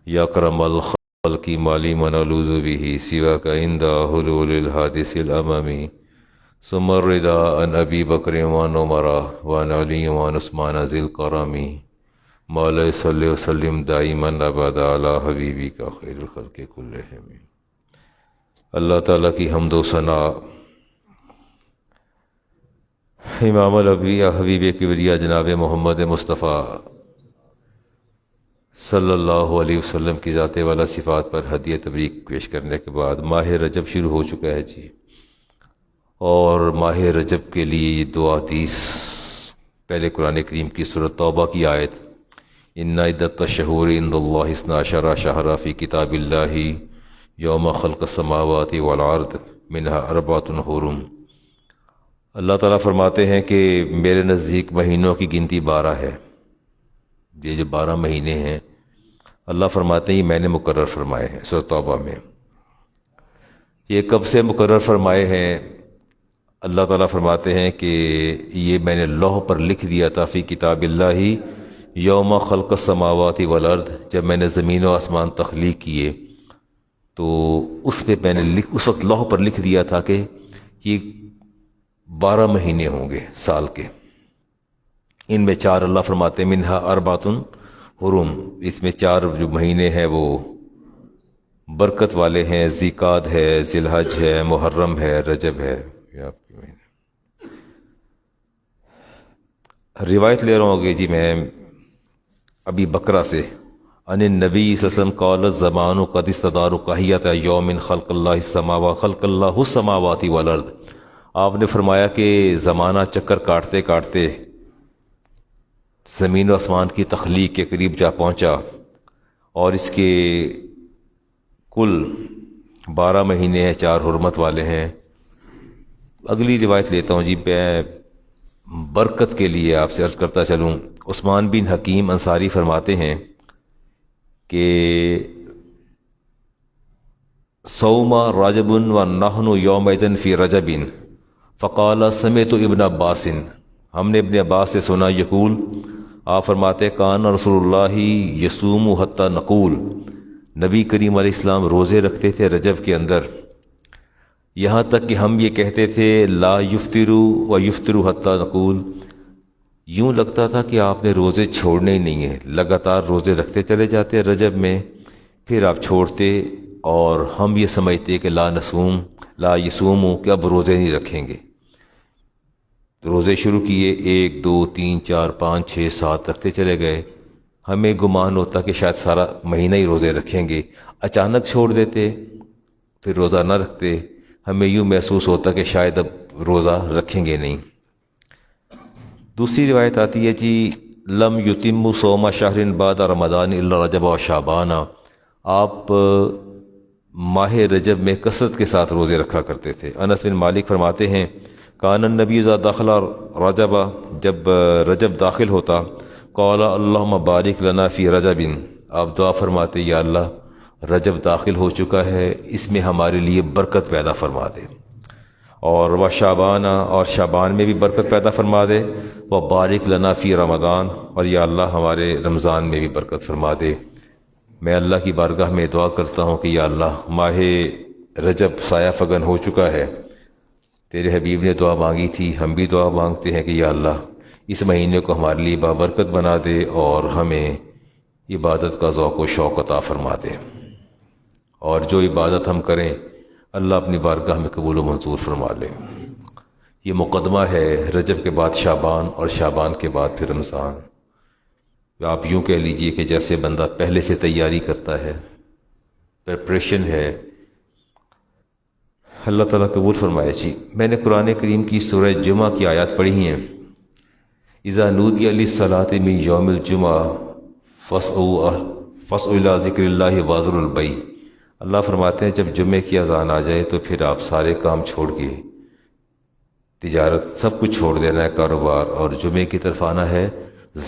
یا کرم الخلق مالی من الوذ به سواک عند حلول الحادث الاممی ثم الرضا عن ابی بکر وعن عمر وعن علی وعن عثمان ذی الکرم مولا صلی وسلم دائما ابدا علی حبیبک خیر الخلق کلہم۔ اللہ تعالیٰ کی حمد و ثنا امام الانبیاء حبیب کبریا جناب محمد مصطفیٰ صلی اللہ علیہ وسلم کی ذات والا صفات پر ہدیہ تبریک پیش کرنے کے بعد ماہ رجب شروع ہو چکا ہے جی، اور ماہ رجب کے لیے یہ دعا 30 پہلے قرآن کریم کی سورۃ توبہ کی آیت ان عدۃ الشہور عند اللہ 12 شہرا فی کتاب اللہ یوم خلق السماوات والارض منها 4 حرم۔ اللہ تعالیٰ فرماتے ہیں کہ میرے نزدیک مہینوں کی گنتی 12 ہے۔ یہ جو 12 مہینے ہیں اللہ فرماتے ہیں یہ میں نے مقرر فرمائے ہیں۔ سورۃ توبہ میں یہ کب سے مقرر فرمائے ہیں؟ اللہ تعالیٰ فرماتے ہیں کہ یہ میں نے لوح پر لکھ دیا تھا فی کتاب اللہ یوم خلق السماوات والارض، جب میں نے زمین و آسمان تخلیق کیے تو اس پہ میں نے اس وقت لوح پر لکھ دیا تھا کہ یہ 12 مہینے ہوں گے سال کے، ان میں 4 اللہ فرماتے ہیں منہا 4 حرم، اس میں 4 جو مہینے ہیں وہ برکت والے ہیں، ذیقعد ہے، ذی الحج ہے، محرم ہے، رجب ہے۔ یہ آپ کے مہینے روایت لے رہا ہوں گے جی میں ابی بکرہ سے ان النبی صلی اللہ علیہ وسلم قال الزمان قد استدار کہیت یوم خلق اللہ السماوات والارض۔ آپ نے فرمایا کہ زمانہ چکر کاٹتے کاٹتے زمین و آسمان کی تخلیق کے قریب جا پہنچا، اور اس کے کل 12 مہینے ہیں، 4 حرمت والے ہیں۔ اگلی روایت لیتا ہوں جی، میں برکت کے لیے آپ سے عرض کرتا چلوں۔ عثمان بن حکیم انصاری فرماتے ہیں کہ صوم رجب ونحن یومئذ فی رجب فقال سمعت ابن عباس، ہم نے ابن عباس سے سنا یقول، آپ فرماتے کان رسول اللہ یصوم حتی نقول، نبی کریم علیہ السلام روزے رکھتے تھے رجب کے اندر، یہاں تک کہ ہم یہ کہتے تھے لا یفطرو و یفطرو حتی نقول، یوں لگتا تھا کہ آپ نے روزے چھوڑنے ہی نہیں ہیں، لگاتار روزے رکھتے چلے جاتے رجب میں، پھر آپ چھوڑتے، اور ہم یہ سمجھتے کہ لا یصومو کہ اب روزے نہیں رکھیں گے۔ روزے شروع کیے، 1 2 3 4 5 6 7 رکھتے چلے گئے، ہمیں گمان ہوتا کہ شاید سارا مہینہ ہی روزے رکھیں گے، اچانک چھوڑ دیتے، پھر روزہ نہ رکھتے، ہمیں یوں محسوس ہوتا کہ شاید اب روزہ رکھیں گے نہیں۔ دوسری روایت آتی ہے جی لم یتم صوم شہر بعد رمضان الا رجب و شعبان، آپ ماہ رجب میں کثرت کے ساتھ روزے رکھا کرتے تھے۔ انس بن مالک فرماتے ہیں کان النبی اذا دخل رجب، جب رجب داخل ہوتا، قال اللہم بارک لنا فی رجب، آپ دعا فرماتے یا اللہ رجب داخل ہو چکا ہے، اس میں ہمارے لیے برکت پیدا فرما دے، اور وہ شعبان، اور شعبان میں بھی برکت پیدا فرما دے، وہ بارک لنا فی رمضان، اور یا اللہ ہمارے رمضان میں بھی برکت فرما دے۔ میں اللہ کی بارگاہ میں دعا کرتا ہوں کہ یا اللہ ماہ رجب سایہ فگن ہو چکا ہے، تیرے حبیب نے دعا مانگی تھی، ہم بھی دعا مانگتے ہیں کہ یا اللہ اس مہینے کو ہمارے لیے بابرکت بنا دے، اور ہمیں عبادت کا ذوق و شوق عطا فرما دے، اور جو عبادت ہم کریں اللہ اپنی بارگاہ میں قبول و منظور فرما لے۔ یہ مقدمہ ہے رجب کے بعد شعبان، اور شعبان کے بعد پھر رمضان۔ آپ یوں کہہ لیجئے کہ جیسے بندہ پہلے سے تیاری کرتا ہے، پریپریشن ہے۔ اللہ تعالیٰ قبول فرمائے جی۔ میں نے قرآن کریم کی سورہ جمعہ کی آیات پڑھی ہیں، اذا نودی للصلاۃ من یوم الجمعہ فاسعوا الی ذکر اللہ وذروا البیع۔ اللہ فرماتے ہیں جب جمعے کی اذان آ جائے تو پھر آپ سارے کام چھوڑ کے تجارت سب کچھ چھوڑ دینا ہے، کاروبار، اور جمعے کی طرف آنا ہے۔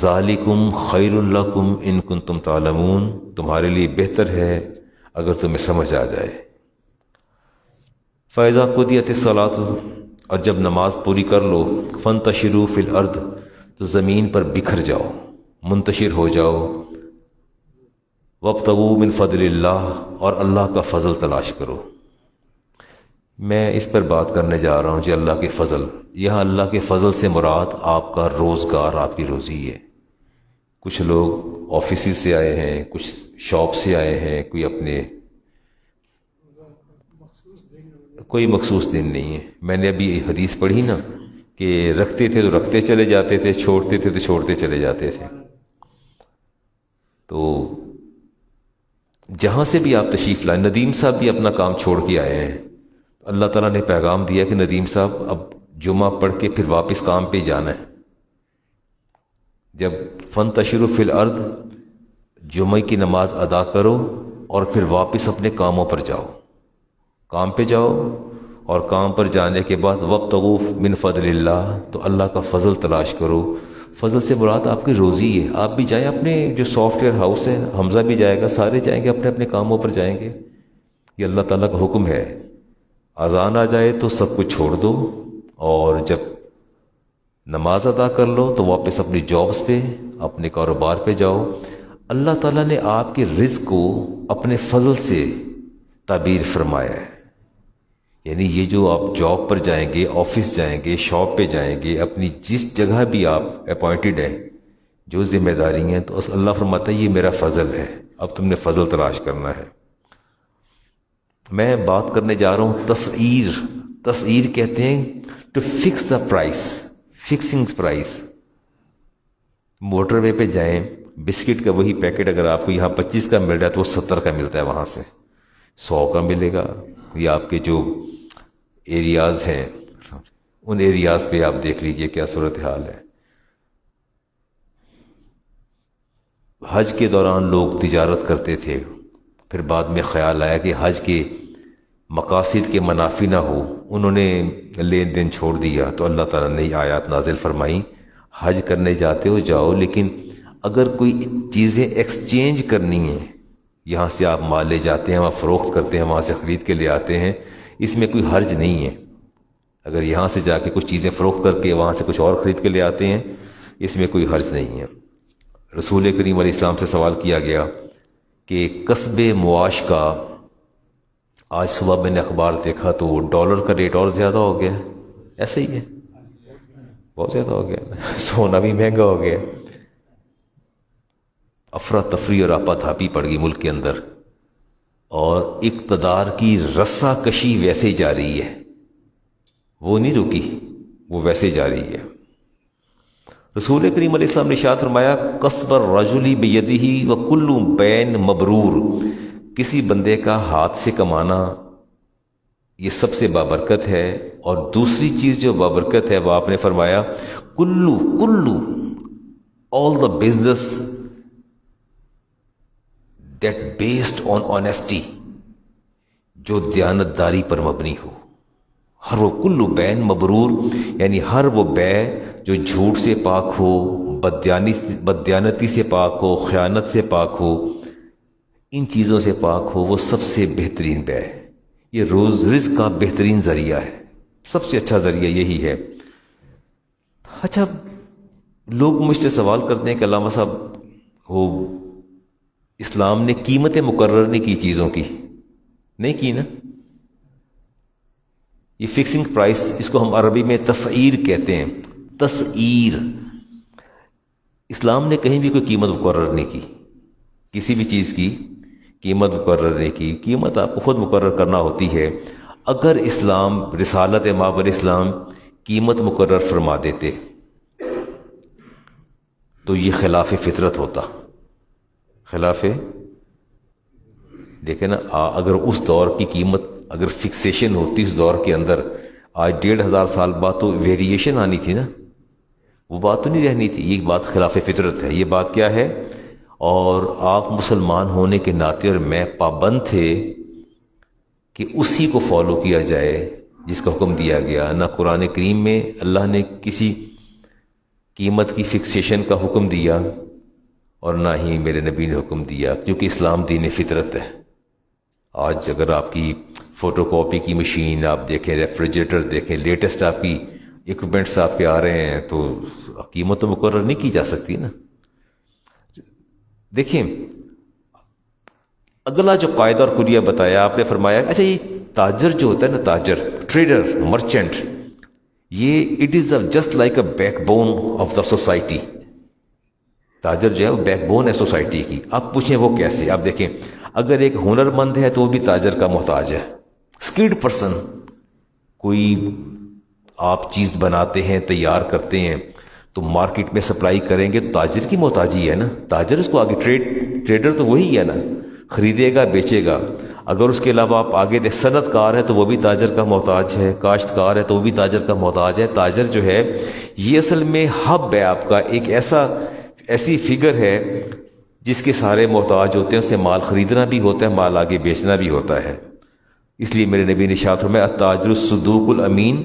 ذالکم خیر لکم ان کنتم تعلمون، تمہارے لیے بہتر ہے اگر تمہیں سمجھ آ جائے۔ فَإِذَا قُضِيَتِ الصَّلَاةُ، اور جب نماز پوری کر لو، فَانْتَشِرُوا فِي الْأَرْضِ، تو زمین پر بکھر جاؤ، منتشر ہو جاؤ، وابتغوا من فضل اللہ، اور اللہ کا فضل تلاش کرو۔ میں اس پر بات کرنے جا رہا ہوں کہ اللہ کے فضل، یہاں اللہ کے فضل سے مراد آپ کا روزگار، آپ کی روزی ہے۔ کچھ لوگ آفیسز سے آئے ہیں، کچھ شاپ سے آئے ہیں، کوئی مخصوص دن نہیں ہے۔ میں نے ابھی حدیث پڑھی نا کہ رکھتے تھے تو رکھتے چلے جاتے تھے، چھوڑتے تھے تو چھوڑتے چلے جاتے تھے۔ تو جہاں سے بھی آپ تشریف لائیں، ندیم صاحب بھی اپنا کام چھوڑ کے آئے ہیں، اللہ تعالیٰ نے پیغام دیا کہ ندیم صاحب اب جمعہ پڑھ کے پھر واپس کام پہ جانا ہے۔ جب فانتشروا فی الارض، جمعہ کی نماز ادا کرو اور پھر واپس اپنے کاموں پر جاؤ، کام پہ جاؤ، اور کام پر جانے کے بعد وابتغوا من فضل اللہ، تو اللہ کا فضل تلاش کرو۔ فضل سے مراد آپ کی روزی ہے۔ آپ بھی جائیں، اپنے جو سافٹ ویئر ہاؤس ہے، حمزہ بھی جائے گا، سارے جائیں گے، اپنے اپنے کاموں پر جائیں گے۔ یہ اللہ تعالیٰ کا حکم ہے۔ اذان آ جائے تو سب کچھ چھوڑ دو، اور جب نماز ادا کر لو تو واپس اپنی جابس پہ، اپنے کاروبار پہ جاؤ۔ اللہ تعالیٰ نے آپ کے رزق کو اپنے فضل سے تعبیر فرمایا ہے۔ یعنی یہ جو آپ جاب پر جائیں گے، آفس جائیں گے، شاپ پہ جائیں گے، اپنی جس جگہ بھی آپ اپوائنٹڈ ہیں، جو ذمہ داری ہیں، تو اللہ فرماتا ہے یہ میرا فضل ہے، اب تم نے فضل تلاش کرنا ہے۔ میں بات کرنے جا رہا ہوں تسعیر۔ تسعیر کہتے ہیں to fix the price, fixing price. Motorway پہ جائیں، بسکٹ کا وہی پیکٹ اگر آپ کو یہاں 25 کا مل رہا ہے تو وہ 70 کا ملتا ہے، وہاں سے 100 کا ملے گا۔ یہ آپ کے جو ایریاز ہیں، ان ایریاز پہ آپ دیکھ لیجئے کیا صورتحال ہے۔ حج کے دوران لوگ تجارت کرتے تھے، پھر بعد میں خیال آیا کہ حج کے مقاصد کے منافی نہ ہو، انہوں نے لین دین چھوڑ دیا، تو اللہ تعالیٰ نے آیات نازل فرمائی، حج کرنے جاتے ہو جاؤ، لیکن اگر کوئی چیزیں ایکسچینج کرنی ہیں، یہاں سے آپ مال لے جاتے ہیں، وہاں فروخت کرتے ہیں، وہاں سے خرید کے لے آتے ہیں، اس میں کوئی حرج نہیں ہے۔ اگر یہاں سے جا کے کچھ چیزیں فروخت کر کے وہاں سے کچھ اور خرید کے لے آتے ہیں، اس میں کوئی حرج نہیں ہے۔ رسول کریم علیہ السلام سے سوال کیا گیا کہ کسب معاش کا، آج صبح میں نے اخبار دیکھا تو ڈالر کا ریٹ اور زیادہ ہو گیا، ایسا ہی ہے، بہت زیادہ ہو گیا، سونا بھی مہنگا ہو گیا، افراتفری اور آپا دھاپی پڑ گئی ملک کے اندر، اور اقتدار کی رسا کشی ویسے جاری ہے، وہ نہیں رکی، وہ ویسے جاری ہے۔ رسول کریم علیہ السلام نے ارشاد فرمایا کسب الرجل بیدہ وکل بین مبرور، کسی بندے کا ہاتھ سے کمانا یہ سب سے بابرکت ہے، اور دوسری چیز جو بابرکت ہے وہ آپ نے فرمایا کلو all the business that based on honesty, جو دیانتداری پر مبنی ہو، ہر وہ کلو بین مبرور، یعنی ہر وہ بے جو جھوٹ سے پاک ہو، بددیانتی سے پاک ہو، خیانت سے پاک ہو، ان چیزوں سے پاک ہو، وہ سب سے بہترین بے ہے۔ یہ روز رزق کا بہترین ذریعہ ہے، سب سے اچھا ذریعہ یہی ہے۔ اچھا، لوگ مجھ سے سوال کرتے ہیں کہ علامہ صاحب وہ اسلام نے قیمتیں مقرر نہیں کی چیزوں کی، نہیں کی نا؟ یہ فکسنگ پرائس، اس کو ہم عربی میں تسعیر کہتے ہیں۔ تسعیر، اسلام نے کہیں بھی کوئی قیمت مقرر نہیں کی، کسی بھی چیز کی قیمت مقرر نہیں کی۔ قیمت آپ کو خود مقرر کرنا ہوتی ہے۔ اگر اسلام، رسالت مآب الاسلام قیمت مقرر فرما دیتے تو یہ خلاف فطرت ہوتا، خلاف، دیکھیں نا، اگر اس دور کی قیمت اگر فکسیشن ہوتی اس دور کے اندر، آج 1500 سال بعد تو ویریشن آنی تھی نا، وہ بات تو نہیں رہنی تھی۔ یہ بات خلاف فطرت ہے۔ یہ بات کیا ہے؟ اور آپ مسلمان ہونے کے ناطے اور میں پابند تھے کہ اسی کو فالو کیا جائے جس کا حکم دیا گیا۔ نہ قرآن کریم میں اللہ نے کسی قیمت کی فکسیشن کا حکم دیا، اور نہ ہی میرے نبی نے حکم دیا، کیونکہ اسلام دین فطرت ہے۔ آج اگر آپ کی فوٹو کاپی کی مشین آپ دیکھیں، ریفریجریٹر دیکھیں، لیٹسٹ آپ کی ایکوپمنٹس آپ کے آ رہے ہیں، تو قیمت تو مقرر نہیں کی جا سکتی نا۔ دیکھیں، اگلا جو قاعدہ اور کلیہ بتایا آپ نے، فرمایا اچھا یہ تاجر جو ہوتا ہے نا، تاجر، ٹریڈر، مرچنٹ، یہ it is just like a back bone of the society. تاجر جو ہے وہ بیک بون ہے سوسائٹی کی. آپ پوچھیں وہ کیسے؟ آپ دیکھیں، اگر ایک ہنر مند ہے تو وہ بھی تاجر کا محتاج ہے. اسکلڈ پرسن، کوئی آپ چیز بناتے ہیں، تیار کرتے ہیں تو مارکیٹ میں سپلائی کریں گے تو تاجر کی محتاجی ہے نا. تاجر اس کو آگے ٹریڈر تو وہی ہے نا، خریدے گا بیچے گا. اگر اس کے علاوہ آپ آگے صنعت کار ہے تو وہ بھی تاجر کا محتاج ہے، کاشتکار ہے تو وہ بھی تاجر کا محتاج ہے. تاجر جو ہے یہ اصل میں ہب ہے آپ کا، ایک ایسی فگر ہے جس کے سارے محتاج ہوتے ہیں. اس سے مال خریدنا بھی ہوتا ہے، مال آگے بیچنا بھی ہوتا ہے. اس لیے میرے نبی نے ارشاد فرمایا التاجر الصدوق الامین،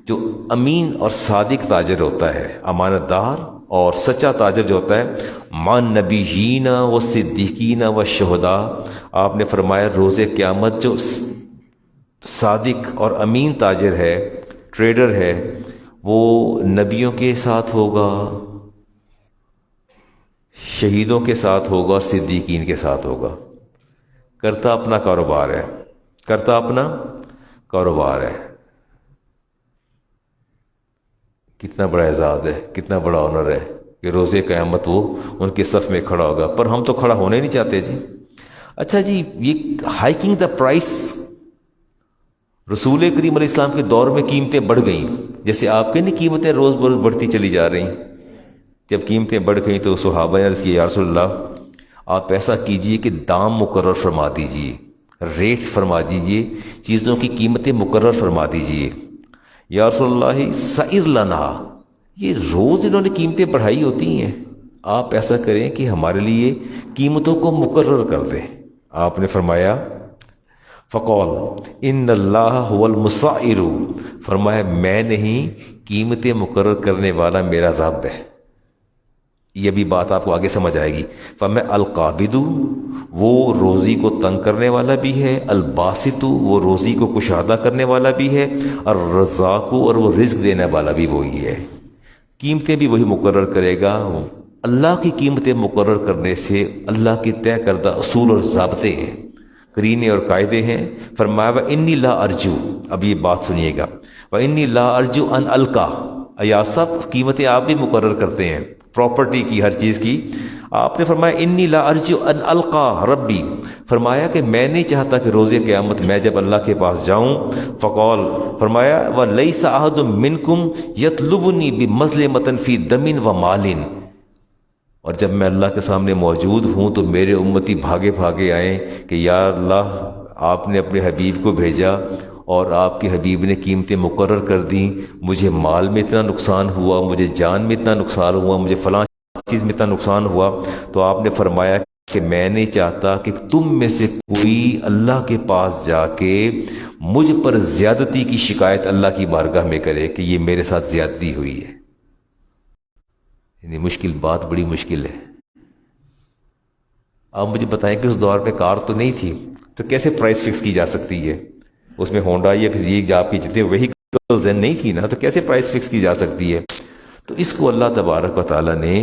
جو امین اور صادق تاجر ہوتا ہے، امانت دار اور سچا تاجر جو ہوتا ہے، مان نبیین و صدیقین و شہداء. آپ نے فرمایا روز قیامت جو صادق اور امین تاجر ہے، ٹریڈر ہے، وہ نبیوں کے ساتھ ہوگا، شہیدوں کے ساتھ ہوگا اور صدیقین کے ساتھ ہوگا. کرتا اپنا کاروبار ہے، کرتا اپنا کاروبار ہے. کتنا بڑا اعزاز ہے، کتنا بڑا آنر ہے کہ روز قیامت وہ ان کے صف میں کھڑا ہوگا. پر ہم تو کھڑا ہونے نہیں چاہتے جی. اچھا جی، یہ ہائکنگ دا پرائس، رسول کریم علیہ السلام کے دور میں قیمتیں بڑھ گئیں، جیسے آپ کے نہیں قیمتیں روز بروز بڑھتی چلی جا رہی. جب قیمتیں بڑھ گئیں تو صحابہ نے عرض کیا یا رسول اللہ آپ ایسا کیجئے کہ دام مقرر فرما دیجئے، ریٹ فرما دیجئے، چیزوں کی قیمتیں مقرر فرما دیجئے. یا رسول اللہ سعر لنا، یہ روز انہوں نے قیمتیں بڑھائی ہوتی ہیں، آپ ایسا کریں کہ ہمارے لیے قیمتوں کو مقرر کر دیں. آپ نے فرمایا فقول ان اللہ هو المسعر، فرمایا میں نہیں، قیمتیں مقرر کرنے والا میرا رب ہے. یہ بھی بات آپ کو آگے سمجھ آئے گی. فمیں القابض، وہ روزی کو تنگ کرنے والا بھی ہے، الباسط، وہ روزی کو کشادہ کرنے والا بھی ہے، الرزاق، اور وہ رزق دینے والا بھی وہی ہے. قیمتیں بھی وہی مقرر کرے گا. اللہ کی قیمتیں مقرر کرنے سے اللہ کی طے کردہ اصول اور ضابطے ہیں، قرینے اور قاعدے ہیں. فرمایا وَإِنِّي لَا أَرْجُو، اب یہ بات سنیے گا، وَإِنِّي لَا أَرْجُو أَنْ أَلْقَى، یا سب قیمتیں آپ بھی مقرر کرتے ہیں، پراپرٹی کی، ہر چیز کی. آپ نے فرمایا انی لا ارجو ان القا ربی، فرمایا کہ میں نہیں چاہتا کہ روز قیامت میں جب اللہ کے پاس جاؤں. فقول، فرمایا وَلَيْسَ أَحَدٌ مِّنْكُمْ يَطْلُبُنِي بِمَظْلِمَةٍ فِي دَمٍ وَمَالٍ، اور جب میں اللہ کے سامنے موجود ہوں تو میرے امتی بھاگے بھاگے آئیں کہ یا اللہ آپ نے اپنے حبیب کو بھیجا اور آپ کے حبیب نے قیمتیں مقرر کر دیں، مجھے مال میں اتنا نقصان ہوا، مجھے جان میں اتنا نقصان ہوا، مجھے فلاں چیز میں اتنا نقصان ہوا. تو آپ نے فرمایا کہ میں نہیں چاہتا کہ تم میں سے کوئی اللہ کے پاس جا کے مجھ پر زیادتی کی شکایت اللہ کی بارگاہ میں کرے کہ یہ میرے ساتھ زیادتی ہوئی ہے. یعنی مشکل بات، بڑی مشکل ہے. آپ مجھے بتائیں کہ اس دور پہ کار تو نہیں تھی تو کیسے پرائس فکس کی جا سکتی ہے؟ اس میں ہونڈا یا کسی آپ کی جتنے وہیکلز نہیں تھی نا، تو کیسے پرائس فکس کی جا سکتی ہے؟ تو اس کو اللہ تبارک و تعالیٰ نے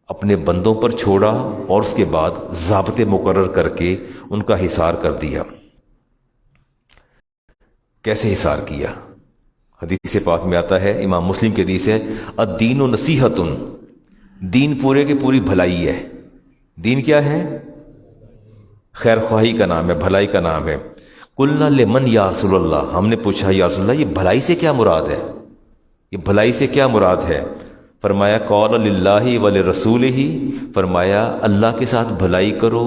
اپنے بندوں پر چھوڑا اور اس کے بعد ضابطے مقرر کر کے ان کا حصار کر دیا. کیسے حصار کیا؟ حدیث پاک میں آتا ہے، امام مسلم کی حدیث ہے، الدین نصیحت، دین پورے کی پوری بھلائی ہے. دین کیا ہے؟ خیر خواہی کا نام ہے، بھلائی کا نام ہے. قلنا لمن یا رسول اللہ، ہم نے پوچھا یا رسول اللہ یہ بھلائی سے کیا مراد ہے؟ یہ بھلائی سے کیا مراد ہے؟ فرمایا قول للہ ولرسولہ، فرمایا اللہ کے ساتھ بھلائی کرو،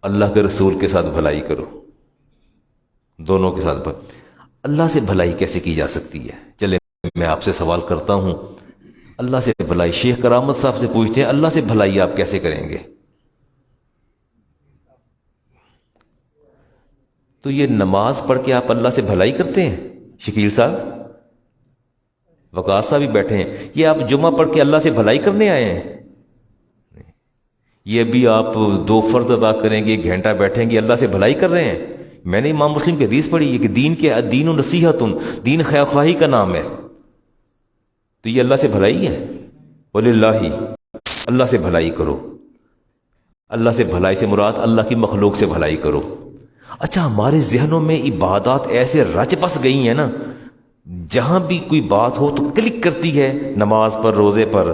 اللہ کے رسول کے ساتھ بھلائی کرو، دونوں کے ساتھ اللہ سے بھلائی کیسے کی جا سکتی ہے؟ چلے میں آپ سے سوال کرتا ہوں، اللہ سے بھلائی، شیخ کرامت صاحب سے پوچھتے ہیں اللہ سے بھلائی آپ کیسے کریں گے؟ تو یہ نماز پڑھ کے آپ اللہ سے بھلائی کرتے ہیں؟ شکیل صاحب، وقار صاحب بھی بیٹھے ہیں، یہ آپ جمعہ پڑھ کے اللہ سے بھلائی کرنے آئے ہیں؟ یہ بھی آپ 2 فرض ادا کریں گے، 1 گھنٹہ بیٹھیں گے، اللہ سے بھلائی کر رہے ہیں؟ میں نے امام مسلم کی حدیث پڑھی ہے کہ دین کے دین و نصیحت، دین خیر خواہی کا نام ہے. تو یہ اللہ سے بھلائی ہے؟ وللہ، اللہ سے بھلائی کرو. اللہ سے بھلائی سے مراد اللہ کی مخلوق سے بھلائی کرو۔ اچھا، ہمارے ذہنوں میں عبادات ایسے رچ بس گئی ہیں نا، جہاں بھی کوئی بات ہو تو کلک کرتی ہے، نماز پر، روزے پر،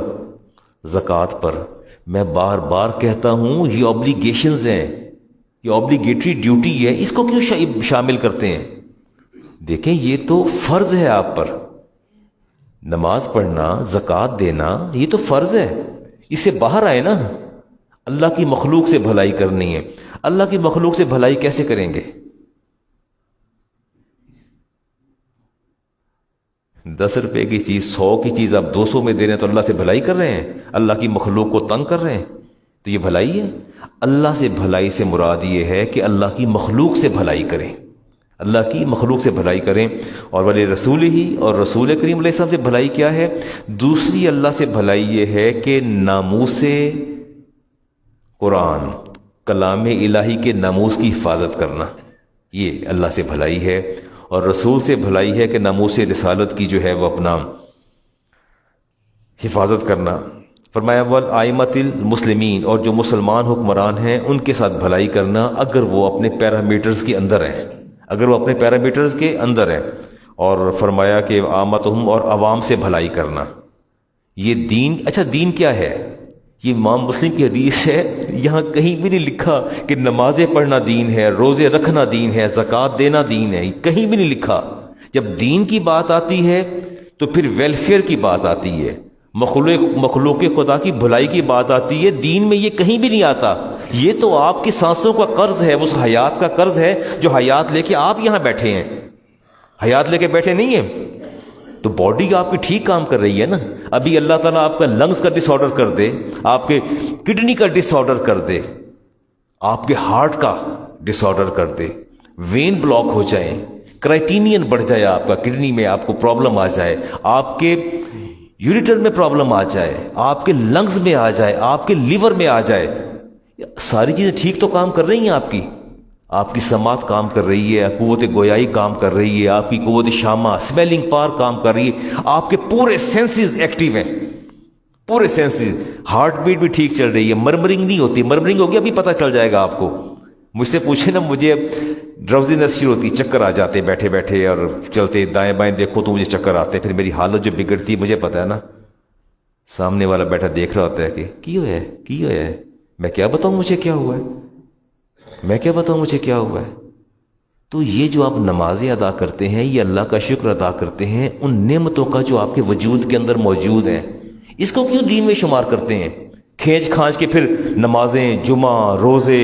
زکوٰۃ پر۔ میں بار بار کہتا ہوں یہ اوبلیگیشنز ہیں، یہ اوبلیگیٹری ڈیوٹی ہے، اس کو کیوں شامل کرتے ہیں؟ دیکھیں یہ تو فرض ہے آپ پر، نماز پڑھنا، زکوٰۃ دینا، یہ تو فرض ہے، اس سے باہر آئے نا۔ اللہ کی مخلوق سے بھلائی کرنی ہے، اللہ کی مخلوق سے بھلائی کیسے کریں گے؟ 10 روپے کی چیز 100 کی چیز آپ 200 میں دے رہے ہیں تو اللہ سے بھلائی کر رہے ہیں، اللہ کی مخلوق کو تنگ کر رہے ہیں، تو یہ بھلائی ہے؟ اللہ سے بھلائی سے مراد یہ ہے کہ اللہ کی مخلوق سے بھلائی کریں، اللہ کی مخلوق سے بھلائی کریں۔ اور ولی رسول ہی، اور رسول کریم علیہ السلام سے بھلائی کیا ہے؟ دوسری اللہ سے بھلائی یہ ہے کہ ناموس قرآن، کلام الہی کے ناموس کی حفاظت کرنا، یہ اللہ سے بھلائی ہے۔ اور رسول سے بھلائی ہے کہ ناموس رسالت کی جو ہے وہ اپنا حفاظت کرنا۔ فرمایا والآئمۃ المسلمین، اور جو مسلمان حکمران ہیں ان کے ساتھ بھلائی کرنا، اگر وہ اپنے پیرامیٹرز کے اندر ہیں، اگر وہ اپنے پیرامیٹرز کے اندر ہیں۔ اور فرمایا کہ عامتہم، اور عوام سے بھلائی کرنا، یہ دین۔ اچھا دین کیا ہے؟ یہ امام مسلم کی حدیث ہے، یہاں کہیں بھی نہیں لکھا کہ نمازیں پڑھنا دین ہے، روزے رکھنا دین ہے، زکوٰۃ دینا دین ہے، کہیں بھی نہیں لکھا۔ جب دین کی بات آتی ہے تو پھر ویلفیئر کی بات آتی ہے، مخلوق خدا کی بھلائی کی بات آتی ہے، دین میں یہ کہیں بھی نہیں آتا۔ یہ تو آپ کی سانسوں کا قرض ہے، اس حیات کا قرض ہے جو حیات لے کے آپ یہاں بیٹھے ہیں، حیات لے کے بیٹھے نہیں ہیں۔ تو باڈی آپ کی ٹھیک کام کر رہی ہے نا۔ ابھی اللہ تعالیٰ آپ کا لنگز کا ڈس آرڈر کر دے، آپ کے کڈنی کا ڈس آرڈر کر دے، آپ کے ہارٹ کا ڈس آرڈر کر دے، وین بلاک ہو جائے، کرائٹینین بڑھ جائے، آپ کا کڈنی میں آپ کو پرابلم آ جائے، آپ کے یوریٹر میں پرابلم آ جائے، آپ کے لنگز میں آ جائے، آپ کے لیور میں آ جائے، ساری چیزیں ٹھیک تو کام کر رہی ہیں آپ کی سماعت کام کر رہی ہے، قوت گویائی کام کر رہی ہے، آپ کی قوت شامہ، اسمیلنگ پاور کام کر رہی ہے، آپ کے پورے سینسز ایکٹیو ہیں، پورے سینسز، ہارٹ بیٹ بھی ٹھیک چل رہی ہے، مرمرنگ نہیں ہوتی، مرمرنگ ہوگی ابھی پتہ چل جائے گا آپ کو۔ مجھ سے پوچھے نا، مجھے ڈراؤزینس شروع ہوتی، چکر آ جاتے بیٹھے بیٹھے، اور چلتے دائیں بائیں دیکھو تو مجھے چکر آتے، پھر میری حالت جو بگڑتی مجھے پتہ ہے نا، سامنے والا بیٹھا دیکھ رہا ہوتا ہے کہ کی ہوا ہے، میں کیا بتاؤں مجھے کیا ہوا ہے، میں کیا بتاؤں مجھے کیا ہوا ہے۔ تو یہ جو آپ نمازیں ادا کرتے ہیں، یہ اللہ کا شکر ادا کرتے ہیں ان نعمتوں کا جو آپ کے وجود کے اندر موجود ہیں، اس کو کیوں دین میں شمار کرتے ہیں؟ کھینچ کھانچ کے پھر نمازیں، جمعہ، روزے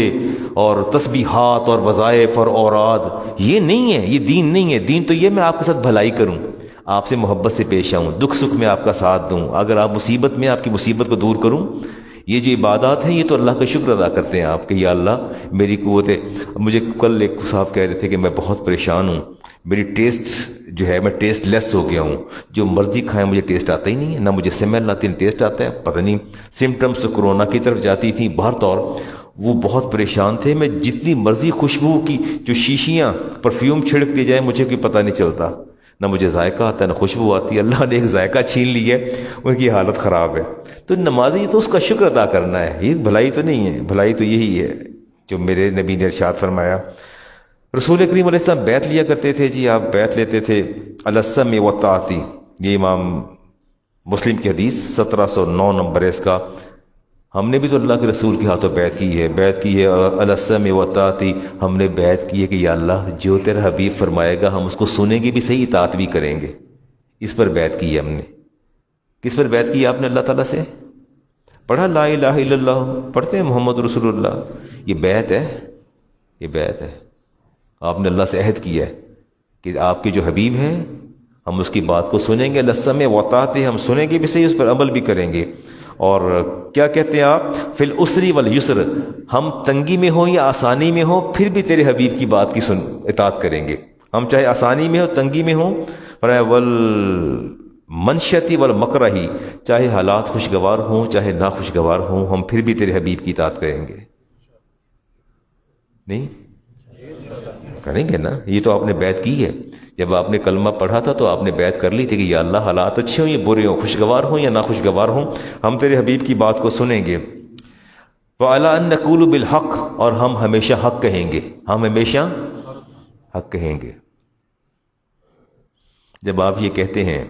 اور تسبیحات اور وظائف اور اوراد، یہ نہیں ہے، یہ دین نہیں ہے۔ دین تو یہ میں آپ کے ساتھ بھلائی کروں، آپ سے محبت سے پیش آؤں، دکھ سکھ میں آپ کا ساتھ دوں، اگر آپ مصیبت میں آپ کی مصیبت کو دور کروں۔ یہ جو عبادات ہیں یہ تو اللہ کا شکر ادا کرتے ہیں آپ کہ یا اللہ میری قوت ہے۔ مجھے کل ایک صاحب کہہ رہے تھے کہ میں بہت پریشان ہوں، میری ٹیسٹ جو ہے، میں ٹیسٹ لیس ہو گیا ہوں، جو مرضی کھائیں مجھے ٹیسٹ آتا ہی نہیں ہے، نہ مجھے سمیل آتی، نہ ٹیسٹ آتا ہے، پتہ نہیں سمٹمس کورونا کی طرف جاتی تھی۔ بہر طور وہ بہت پریشان تھے، میں جتنی مرضی خوشبو کی جو شیشیاں پرفیوم چھڑک دی جائے مجھے کوئی پتہ نہیں چلتا، نہ مجھے ذائقہ آتا ہے نہ خوشبو آتی ہے۔ اللہ نے ایک ذائقہ چھین لی ہے، ان کی حالت خراب ہے۔ تو نمازی تو اس کا شکر ادا کرنا ہے، یہ بھلائی تو نہیں ہے، بھلائی تو یہی ہے جو میرے نبی نے ارشاد فرمایا۔ رسول کریم علیہ السلام بیعت لیا کرتے تھے، جی آپ بیعت لیتے تھے السمع والطاعۃ، یہ امام مسلم کی حدیث 1709 نمبر ہے اس کا۔ ہم نے بھی تو اللہ کے رسول کے ہاتھوں بیعت کی ہے السمع والطاعۃ، ہم نے بیعت کی ہے کہ یا اللہ جو تیرا حبیب فرمائے گا ہم اس کو سنیں گے بھی صحیح، اطاعت بھی کریں گے۔ اس پر بیعت کی ہے ہم نے۔ کس پر بیعت کی ہے آپ نے؟ اللہ تعالیٰ سے پڑھا لا الہ الا اللہ، پڑھتے ہیں محمد رسول اللہ، یہ بیعت ہے، یہ بیعت ہے۔ آپ نے اللہ سے عہد کیا ہے کہ آپ کے جو حبیب ہیں ہم اس کی بات کو سنیں گے، السمع والطاعۃ، ہم سنیں گے بھی صحیح، اس پر عمل بھی کریں گے۔ اور کیا کہتے ہیں آپ؟ فی العسر والیسر، ہم تنگی میں ہوں یا آسانی میں ہوں پھر بھی تیرے حبیب کی بات کی اطاعت کریں گے، ہم چاہے آسانی میں ہو تنگی میں ہوں، منشتی والمکرہ، چاہے حالات خوشگوار ہوں چاہے ناخوشگوار ہوں ہم پھر بھی تیرے حبیب کی اطاعت کریں گے۔ نہیں کریں گے نا؟ یہ تو آپ نے بیعت کی ہے، جب آپ نے کلمہ پڑھا تھا تو آپ نے بیعت کر لی تھی کہ یا اللہ حالات اچھے ہوں یا برے ہوں، خوشگوار ہوں یا ناخوشگوار ہوں، ہم تیرے حبیب کی بات کو سنیں گے۔ اور کیا کہتے ہیں آپ؟ فی العسر والیسر، ہم تنگی میں ہوں یا آسانی میں ہوں پھر بھی تیرے حبیب کی اطاعت کریں گے۔ وَعَلَىٰ أَن نَّقُولُ بِالْحَقِّ، اور ہم ہمیشہ حق کہیں گے، ہم ہمیشہ حق کہیں گے۔ جب آپ یہ کہتے ہیں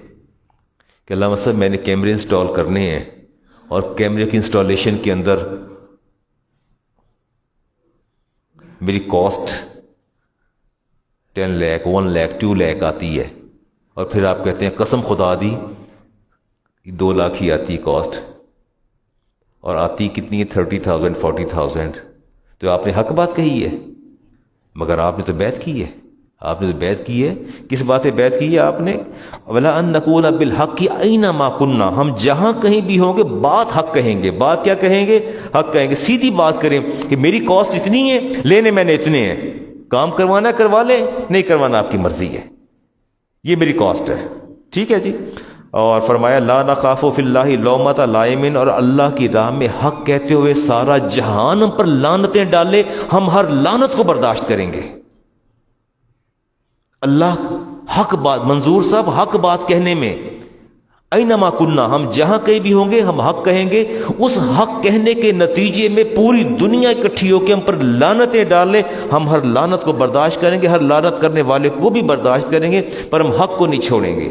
کہ علامہ صاحب میں نے کیمرے انسٹال کرنے ہیں اور کیمرے کی انسٹالیشن کے اندر میری کاسٹ 10 لاکھ 1 لاکھ 2 لاکھ آتی ہے، اور پھر آپ کہتے ہیں قسم خدا دی 2 لاکھ ہی آتی کاسٹ، اور آتی کتنی ہے 30,000 40,000، تو آپ نے حق بات کہی ہے، مگر آپ نے تو بیعت کی ہے، آپ نے تو بیعت کی ہے۔ کس بات پہ بیعت کی ہے آپ نے؟ وَلَا أَن نَّقُولَ بِالْحَقِّ أَيْنَمَا كُنَّا، ہم جہاں کہیں بھی ہوں گے بات حق کہیں گے۔ بات کیا کہیں گے؟ حق کہیں گے، سیدھی بات کریں کہ میری کاسٹ اتنی ہے، لینے میں نے اتنے ہیں، کام کروانا کروا لیں، نہیں کروانا آپ کی مرضی ہے، یہ میری کاسٹ ہے، ٹھیک ہے جی۔ اور فرمایا لا نخاف فی اللہ لومۃ لائم، اور اللہ کی راہ میں حق کہتے ہوئے سارا جہان ہم پر لعنتیں ڈالے، ہم ہر لعنت کو برداشت کریں گے۔ اللہ حق بات، منظور صاحب حق بات کہنے میں، اینما کننا، ہم جہاں کہیں بھی ہوں گے ہم حق کہیں گے، اس حق کہنے کے نتیجے میں پوری دنیا اکٹھی ہو کے ہم پر لعنتیں ڈالے، ہم ہر لعنت کو برداشت کریں گے، ہر لعنت کرنے والے کو بھی برداشت کریں گے، پر ہم حق کو نہیں چھوڑیں گے،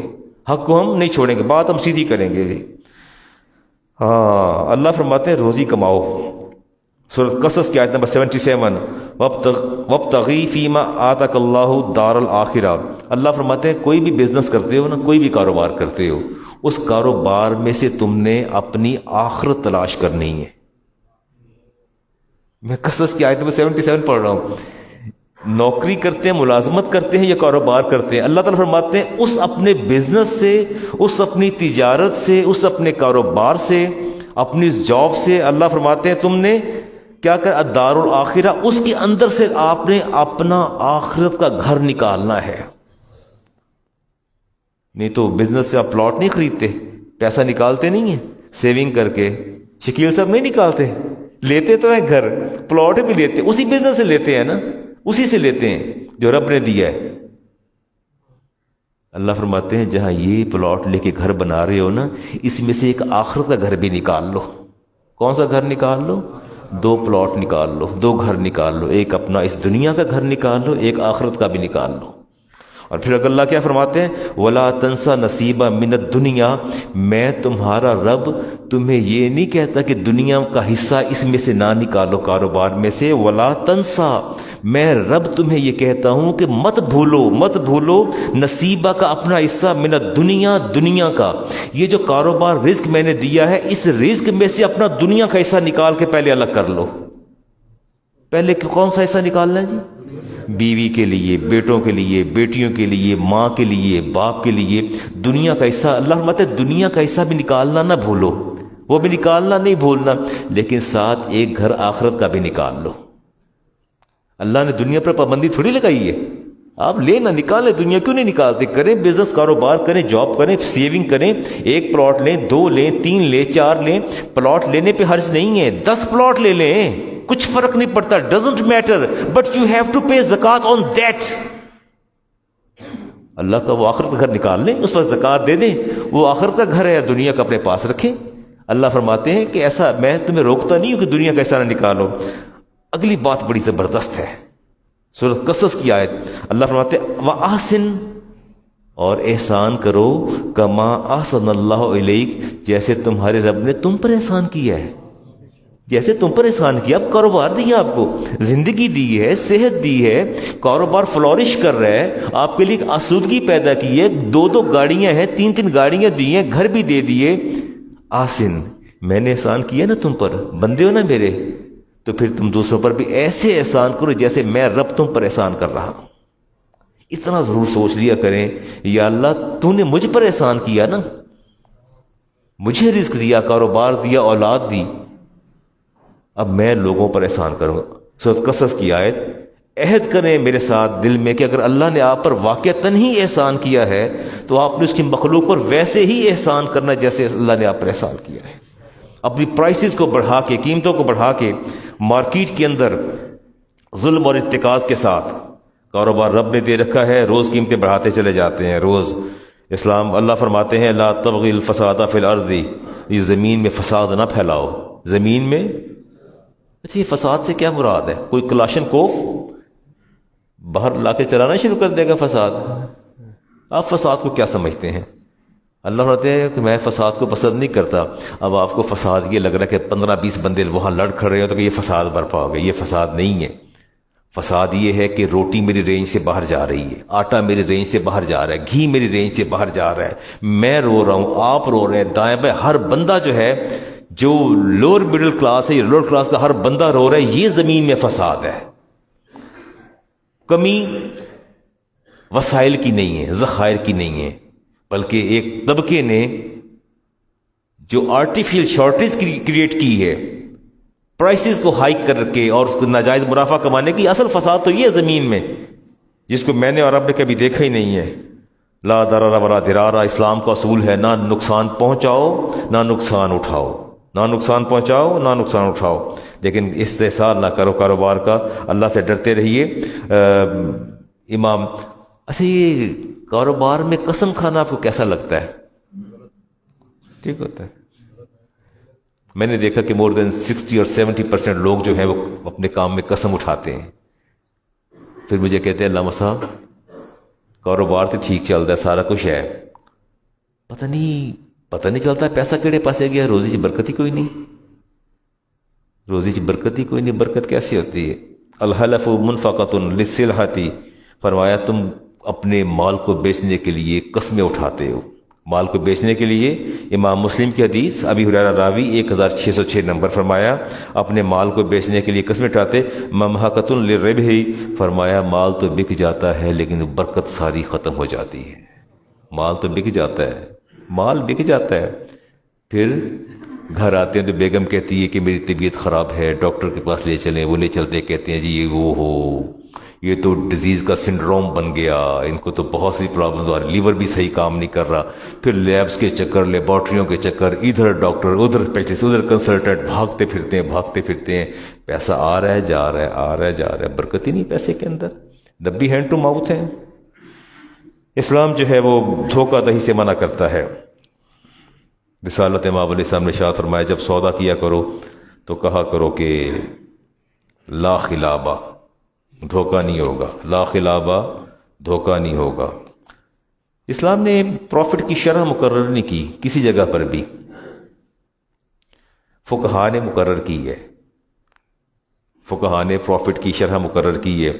حق کو ہم نہیں چھوڑیں گے، بات ہم سیدھی کریں گے جی۔ ہاں، اللہ فرماتے ہیں روزی کماؤ، سورۃ قصص کی آیت نمبر 77، وابتغی فیما آتاک اللہ دار الآخرہ۔ اللہ فرماتے ہیں کوئی بھی بزنس کرتے ہو نا، کوئی بھی کاروبار کرتے ہو، اس کاروبار میں سے تم نے اپنی آخرت تلاش کرنی ہے۔ میں قصص کی آیت نمبر 77 پڑھ رہا ہوں۔ نوکری کرتے ہیں، ملازمت کرتے ہیں یا کاروبار کرتے ہیں، اللہ تعالیٰ فرماتے ہیں اس اپنے بزنس سے، اس اپنی تجارت سے، اس اپنے کاروبار سے، اپنی جاب سے، اللہ فرماتے ہیں تم نے کیا کر الدار الآخرہ، اس کے اندر سے آپ نے اپنا آخرت کا گھر نکالنا ہے۔ نہیں تو بزنس سے آپ پلاٹ نہیں خریدتے، پیسہ نکالتے نہیں ہیں سیونگ کر کے، شکیل صاحب نہیں نکالتے، لیتے تو ہیں گھر، پلاٹ بھی لیتے، اسی بزنس سے لیتے ہیں نا، اسی سے لیتے ہیں جو رب نے دیا ہے۔ اللہ فرماتے ہیں جہاں یہ پلاٹ لے کے گھر بنا رہے ہو نا، اس میں سے ایک آخرت کا گھر بھی نکال لو۔ کون سا گھر نکال لو؟ 2 پلاٹ نکال لو، 2 گھر نکال لو، ایک اپنا اس دنیا کا گھر نکال لو، ایک آخرت کا بھی نکال لو۔ اور پھر اگر اللہ کیا فرماتے ہیں وَلَا تَنْسَ نَصِيبًا مِنَ الدُّنْيَا، میں تمہارا رب تمہیں یہ نہیں کہتا کہ دنیا کا حصہ اس میں سے نہ نکالو، کاروبار میں سے، وَلَا تَنْسَ، میں رب تمہیں یہ کہتا ہوں کہ مت بھولو نصیبہ کا اپنا حصہ، من الدنیا، دنیا کا، یہ جو کاروبار رزق میں نے دیا ہے اس رزق میں سے اپنا دنیا کا حصہ نکال کے پہلے الگ کر لو۔ پہلے کون سا حصہ نکالنا ہے جی؟ بیوی کے لیے، بیٹوں کے لیے، بیٹیوں کے لیے، ماں کے لیے، باپ کے لیے، دنیا کا حصہ۔ اللہ فرماتے ہیں دنیا کا حصہ بھی نکالنا نہ بھولو، وہ بھی نکالنا نہیں بھولنا، لیکن ساتھ ایک گھر آخرت کا بھی نکال لو۔ اللہ نے دنیا پر پابندی تھوڑی لگائی ہے، آپ لے نہ نکالیں، دنیا کیوں نہیں نکالتے؟ کریں بزنس، کاروبار کریں، جاب کریں، سیونگ کریں، 1 پلاٹ لیں، 2 لیں، 3 لیں، 4 لیں، پلاٹ لینے پہ حرج نہیں ہے، 10 پلاٹ لے لیں، کچھ فرق نہیں پڑتا، doesn't matter, but you have to pay زکات آن دیٹ۔ اللہ کا وہ آخرت کا گھر نکال لیں، اس پر زکات دے دیں، وہ آخرت کا گھر ہے یا دنیا کا اپنے پاس رکھیں۔ اللہ فرماتے ہیں کہ ایسا میں تمہیں روکتا نہیں ہوں کہ دنیا کا ایسا نہ نکالو۔ اگلی بات بڑی زبردست ہے، سورۃ قصص کی آیت، اللہ فرماتے ہیں وَأَحْسِن، اور احسان کرو، کما احسن اللہ الیک، جیسے تمہارے رب نے تم پر احسان کیا ہے، جیسے تم پر احسان کیا۔ اب کاروبار دیا آپ کو، زندگی دی ہے، صحت دی ہے، کاروبار فلورش کر رہا ہے، آپ کے لیے آسودگی پیدا کی ہے، 2 گاڑیاں ہیں، 3 گاڑیاں دی ہیں، گھر بھی دے دیے۔ آسن، میں نے احسان کیا نا تم پر، بندے ہو نا میرے، تو پھر تم دوسروں پر بھی ایسے احسان کرو جیسے میں رب تم پر احسان کر رہا ہوں۔ اتنا ضرور سوچ لیا کریں، یا اللہ تو نے مجھ پر احسان کیا نا، مجھے رزق دیا، کاروبار دیا، اولاد دی، اب میں لوگوں پر احسان کروں گا۔ سورۃ قصص کی آیت، عہد کریں میرے ساتھ دل میں کہ اگر اللہ نے آپ پر واقعتاً ہی احسان کیا ہے تو آپ نے اس کی مخلوق پر ویسے ہی احسان کرنا جیسے اللہ نے آپ پر احسان کیا ہے۔ اپنی پرائسز کو بڑھا کے، قیمتوں کو بڑھا کے، مارکیٹ کے اندر ظلم اور اتکاز کے ساتھ، کاروبار رب نے دے رکھا ہے، روز قیمتیں بڑھاتے چلے جاتے ہیں، روز اسلام اللہ فرماتے ہیں لا تبغی الفساد فی الارض، یہ زمین میں فساد نہ پھیلاؤ، زمین میں اچھا، یہ فساد سے کیا مراد ہے؟ کوئی کلاشن کوف باہر لا کے چلانا شروع کر دے گا فساد؟ آپ فساد کو کیا سمجھتے ہیں؟ اللہ فرماتے ہیں کہ میں فساد کو پسند نہیں کرتا. اب آپ کو فساد یہ لگ رہا ہے کہ 15-20 بندے وہاں لڑ کھڑے ہو تو کہ یہ فساد برپا ہو گیا. یہ فساد نہیں ہے. فساد یہ ہے کہ روٹی میری رینج سے باہر جا رہی ہے، آٹا میری رینج سے باہر جا رہا ہے، گھی میری رینج سے باہر جا رہا ہے، میں رو رہا ہوں، آپ رو رہے ہیں، دائیں بائیں ہر بندہ جو ہے، جو لوور مڈل کلاس ہے، لوور کلاس کا ہر بندہ رو رہا ہے. یہ زمین میں فساد ہے. کمی وسائل کی نہیں ہے، ذخائر کی نہیں ہے، بلکہ ایک طبقے نے جو آرٹیفیشل شارٹیج کریٹ کی ہے، پرائسز کو ہائیک کر کے اور اس کو ناجائز منافع کمانے کی. اصل فساد تو یہ زمین میں، جس کو میں نے اور آپ نے کبھی دیکھا ہی نہیں ہے. لا ضرر ولا ضرار، اسلام کا اصول ہے نہ نقصان پہنچاؤ نہ نقصان اٹھاؤ، نہ نقصان پہنچاؤ نہ نقصان اٹھاؤ، لیکن استحصال نہ کرو کاروبار کا. اللہ سے ڈرتے رہیے. امام، اچھا یہ کاروبار میں قسم کھانا آپ کو کیسا لگتا ہے؟ ٹھیک ہوتا ہے؟ میں نے دیکھا کہ مور دین 60 اور 70% لوگ جو ہیں وہ اپنے کام میں قسم اٹھاتے ہیں. پھر مجھے کہتے ہیں علامہ صاحب کاروبار تو ٹھیک چل رہا ہے، سارا کچھ ہے، پتہ نہیں چلتا پیسہ کیڑے پاسے گیا، روزی کی برکت ہی کوئی نہیں، روزی کی برکت ہی کوئی نہیں. برکت کیسی ہوتی ہے؟ الحلف منفقۃ للصلحۃ، فرمایا تم اپنے مال کو بیچنے کے لیے قسمیں اٹھاتے ہو. مال کو بیچنے کے لیے، امام مسلم کی حدیث، ابی ہریرہ راوی 1606 نمبر، فرمایا اپنے مال کو بیچنے کے لیے قسمیں اٹھاتے. ممحقۃ للربح، فرمایا مال تو بک جاتا ہے لیکن برکت ساری ختم ہو جاتی ہے. مال تو بک جاتا ہے، مال بک جاتا ہے. پھر گھر آتے ہیں تو بیگم کہتی ہے کہ میری طبیعت خراب ہے، ڈاکٹر کے پاس لے چلیں. وہ لے چلتے کہتے ہیں جی وہ ہو، یہ تو ڈیزیز کا سنڈروم بن گیا، ان کو تو بہت سی پرابلم آ رہی، لیور بھی صحیح کام نہیں کر رہا. پھر لیبس کے چکر، لیبارٹریوں کے چکر، ادھر ڈاکٹر ادھر اسپیشلسٹ ادھر کنسلٹنٹ، بھاگتے پھرتے ہیں. پیسہ آ رہا ہے جا رہا ہے، برکت ہی نہیں پیسے کے اندر. دبی ہینڈ ٹو ماؤتھ ہے. اسلام جو ہے وہ دھوکہ دہی سے منع کرتا ہے. رسالت امام علیہ السلام نے ارشاد فرمایا جب سودا کیا کرو تو کہا کرو کہ لا خلابہ، دھوکہ نہیں ہوگا، لا خلابہ، دھوکہ نہیں ہوگا. اسلام نے پروفٹ کی شرح مقرر نہیں کی کسی جگہ پر بھی، فقہا نے مقرر کی ہے. فقہا نے پروفٹ کی شرح مقرر کی ہے.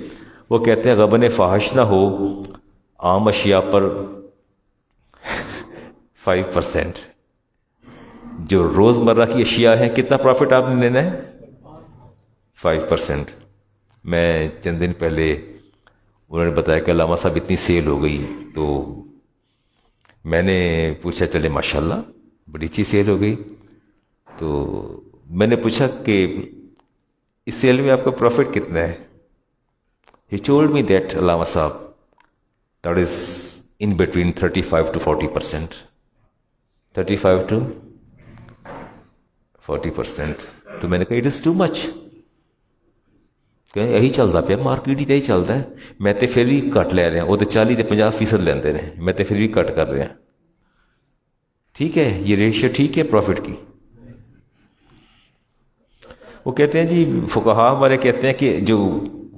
وہ کہتے ہیں غبن فاحش نہ ہو عام اشیاء پر 5%، جو روزمرہ کی اشیاء ہیں کتنا پروفٹ آپ نے لینا ہے؟ 5%. میں چند دن پہلے انہوں نے بتایا کہ علامہ صاحب اتنی سیل ہو گئی، تو میں نے پوچھا چلے ماشاءاللہ بڑی اچھی سیل ہو گئی. تو میں نے پوچھا کہ اس سیل میں آپ کا پروفٹ کتنا ہے؟ He told me that علامہ صاحب that is in between 35 to 40%. 35 to 40%. تو میں نے کہا it is too much. کہ یہی چلتا پیا مارکیٹ ہی تو یہی چلتا ہے. میں تو پھر بھی کٹ لے رہے ہیں، وہ تو 40-50% لیندے رہے، میں تو پھر بھی کٹ کر رہے ہیں. ٹھیک ہے، یہ ریشیو ٹھیک ہے پروفٹ کی. وہ کہتے ہیں جی فقہا ہمارے کہتے ہیں کہ جو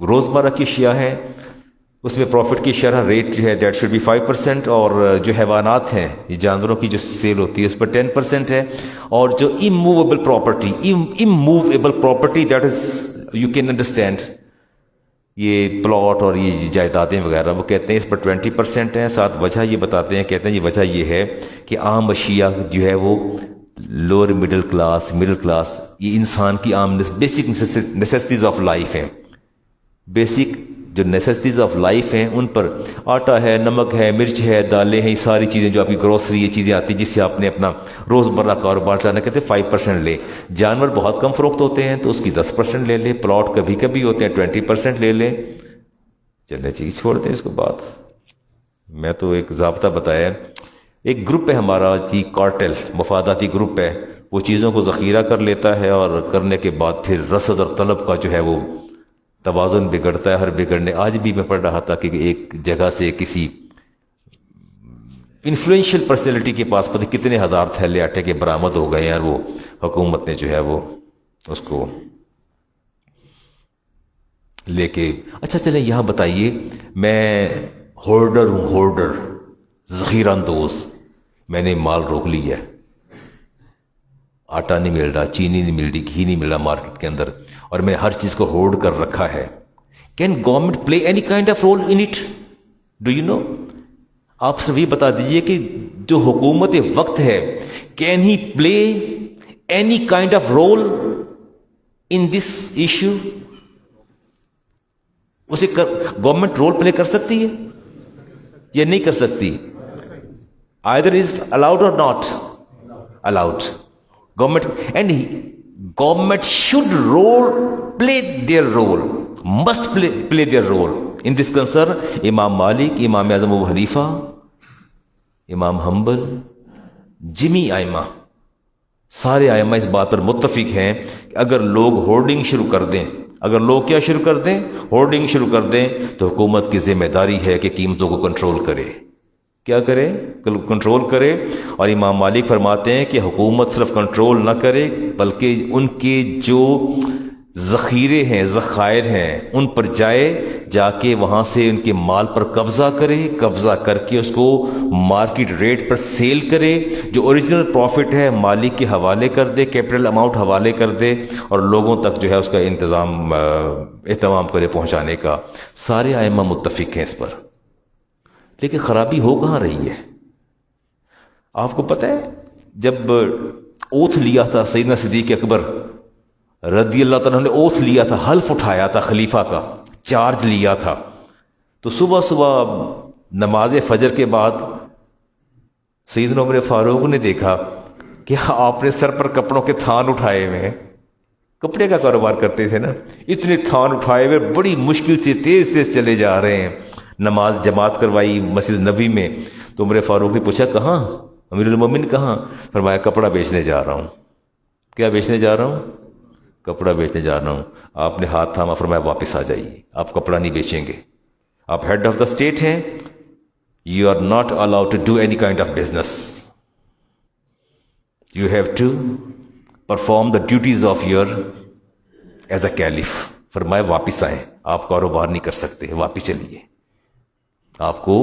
روزمرہ کی اشیاء ہے اس میں پروفٹ کی شرح ریٹ جو ہے دیٹ شوڈ بی 5%، اور جو حیوانات ہیں یہ جانوروں کی جو سیل ہوتی ہے اس پر 10% ہے. اور جو immovable property that is you can understand, یہ پلاٹ اور یہ جائیدادیں وغیرہ، وہ کہتے ہیں اس پر 20% ہے. ساتھ وجہ یہ بتاتے ہیں، کہتے ہیں یہ وجہ یہ ہے کہ عام اشیاء جو ہے وہ لوور مڈل کلاس، یہ انسان کی عام بیسک نیسیسٹیز آف لائف ہیں. بیسک جو نیسیسٹیز آف لائف ہیں ان پر آٹا ہے، نمک ہے، مرچ ہے، دالیں ہیں، یہ ساری چیزیں جو آپ کی گروسری یہ چیزیں آتی ہیں جس سے آپ نے اپنا روزمرہ کاروبار چلانا، کہتے ہیں 5% لے. جانور بہت کم فروخت ہوتے ہیں تو اس کی 10% لے لے. پلاٹ کبھی کبھی ہوتے ہیں 20% لے لے. چلے چیز چھوڑ دیں اس کو. بات میں تو ایک ضابطہ بتایا، ایک گروپ ہے ہمارا جی، کارٹل مفاداتی گروپ ہے، وہ چیزوں کو ذخیرہ کر لیتا ہے اور کرنے کے بعد پھر رصد اور طلب کا جو ہے وہ توازن بگڑتا ہے. ہر بگڑنے، آج بھی میں پڑھ رہا تھا کہ ایک جگہ سے کسی انفلوئنشل پرسنالٹی کے پاس پتہ کتنے ہزار تھیلے آٹے کے برآمد ہو گئے ہیں، اور وہ حکومت نے جو ہے وہ اس کو لے کے. اچھا چلیں یہاں بتائیے، میں ہولڈر ہوں، ہولڈر، ذخیرہ اندوز، میں نے مال روک لیا ہے، آٹا نہیں مل رہا، چینی نہیں مل رہی، گھی نہیں مل رہا مارکیٹ کے اندر، اور میں نے ہر چیز کو ہولڈ کر رکھا ہے. Can government play any kind of role in it? Do you know? آپ صرف یہ بتا دیجئے کہ جو حکومت وقت ہے، can he play any kind of role in this issue? اسے گورنمنٹ رول پلے کر سکتی ہے یا نہیں کر سکتی؟ either is allowed or not allowed. Government should play their role, must play their role in this concern. امام مالک، امام اعظم ابو حنیفہ، امام حنبل، جمی ائمہ، سارے ائمہ اس بات پر متفق ہیں کہ اگر لوگ ہولڈنگ شروع کر دیں، اگر لوگ کیا شروع کر دیں؟ ہولڈنگ شروع کر دیں، تو حکومت کی ذمہ داری ہے کہ قیمتوں کو کنٹرول کرے. کیا کرے؟ کنٹرول کرے. اور امام مالک فرماتے ہیں کہ حکومت صرف کنٹرول نہ کرے بلکہ ان کے جو ذخیرے ہیں، ذخائر ہیں، ان پر جائے، جا کے وہاں سے ان کے مال پر قبضہ کرے، قبضہ کر کے اس کو مارکیٹ ریٹ پر سیل کرے، جو اوریجنل پروفٹ ہے مالک کے حوالے کر دے، کیپٹل اماؤنٹ حوالے کر دے، اور لوگوں تک جو ہے اس کا اہتمام کرے پہنچانے کا. سارے ائمہ متفق ہیں اس پر. لیکن خرابی ہو کہاں رہی ہے؟ آپ کو پتہ ہے جب اوتھ لیا تھا سیدنا صدیق اکبر رضی اللہ تعالیٰ نے، اوتھ لیا تھا، حلف اٹھایا تھا، خلیفہ کا چارج لیا تھا، تو صبح صبح نماز فجر کے بعد سیدنا عمر فاروق نے دیکھا کہ آپ نے سر پر کپڑوں کے تھان اٹھائے ہوئے ہیں. کپڑے کا کاروبار کرتے تھے نا، اتنے تھان اٹھائے ہوئے بڑی مشکل سے تیز چلے جا رہے ہیں. نماز جماعت کروائی مسجد نبوی میں، تو عمر فاروق نے پوچھا کہاں امیر المومنین کہاں؟ فرمایا کپڑا بیچنے جا رہا ہوں. کیا بیچنے جا رہا ہوں؟ کپڑا بیچنے جا رہا ہوں. آپ نے ہاتھ تھاما، فرمایا واپس آ جائیے، آپ کپڑا نہیں بیچیں گے، آپ ہیڈ آف دا اسٹیٹ ہیں، you are not allowed to do any kind of business, you have to perform the duties of your as a caliph. فرمایا واپس آئیں، آپ کاروبار نہیں کر سکتے، واپس چلیے. آپ کو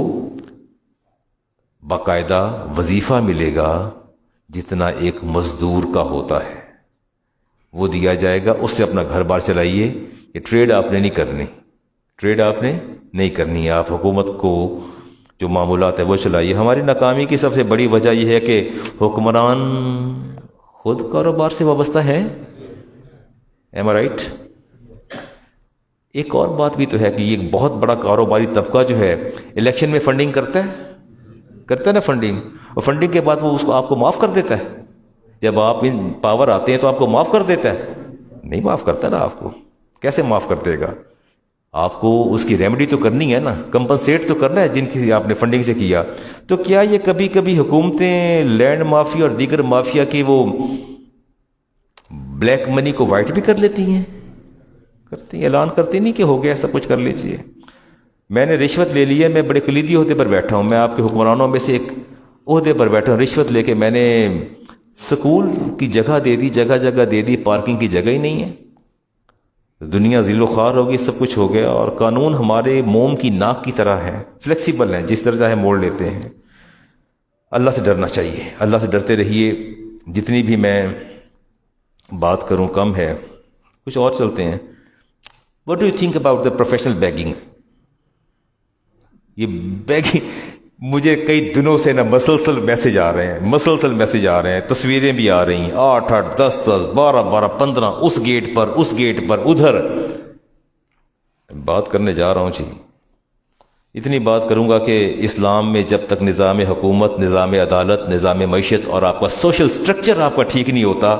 باقاعدہ وظیفہ ملے گا جتنا ایک مزدور کا ہوتا ہے، وہ دیا جائے گا، اس سے اپنا گھر بار چلائیے. یہ ٹریڈ آپ نے نہیں کرنی، ٹریڈ آپ نے نہیں کرنی. آپ حکومت کو جو معمولات ہے وہ چلائیے. ہماری ناکامی کی سب سے بڑی وجہ یہ ہے کہ حکمران خود کاروبار سے وابستہ ہے. ایم آئی رائٹ؟ ایک اور بات بھی تو ہے کہ یہ ایک بہت بڑا کاروباری طبقہ جو ہے الیکشن میں فنڈنگ کرتا ہے نا فنڈنگ، اور فنڈنگ کے بعد وہ اس کو آپ کو معاف کر دیتا ہے. جب آپ ان پاور آتے ہیں تو آپ کو معاف کر دیتا ہے؟ نہیں معاف کرتا نا. آپ کو کیسے معاف کر دے گا؟ آپ کو اس کی ریمیڈی تو کرنی ہے نا، کمپنسیٹ تو کرنا ہے جن کی آپ نے فنڈنگ سے کیا. تو کیا یہ کبھی کبھی حکومتیں لینڈ مافیا اور دیگر مافیا کی وہ بلیک منی کو وائٹ بھی کر لیتی ہیں؟ کرتی، اعلان کرتی نہیں کہ ہو گیا سب کچھ کر لیجیے. میں نے رشوت لے لی ہے، میں بڑے کلیدی عہدے پر بیٹھا ہوں، میں آپ کے حکمرانوں میں سے ایک عہدے پر بیٹھا ہوں. رشوت لے کے میں نے سکول کی جگہ دے دی، جگہ دے دی، پارکنگ کی جگہ ہی نہیں ہے. دنیا ذیل و خوار ہوگی، سب کچھ ہو گیا. اور قانون ہمارے موم کی ناک کی طرح ہے، فلیکسیبل ہیں، جس طرح چاہے موڑ لیتے ہیں. اللہ سے ڈرنا چاہیے، اللہ سے ڈرتے رہیے. جتنی بھی میں بات کروں کم ہے. کچھ اور چلتے ہیں. What do you think about the professional begging? یہ بیگنگ مجھے کئی دنوں سے نا مسلسل میسج آ رہے ہیں، تصویریں بھی آ رہی ہیں، 8 10 12 15 اس گیٹ پر ادھر. بات کرنے جا رہا ہوں جی، اتنی بات کروں گا کہ اسلام میں جب تک نظام حکومت، نظام عدالت، نظام معیشت اور آپ کا سوشل سٹرکچر آپ کا ٹھیک نہیں ہوتا،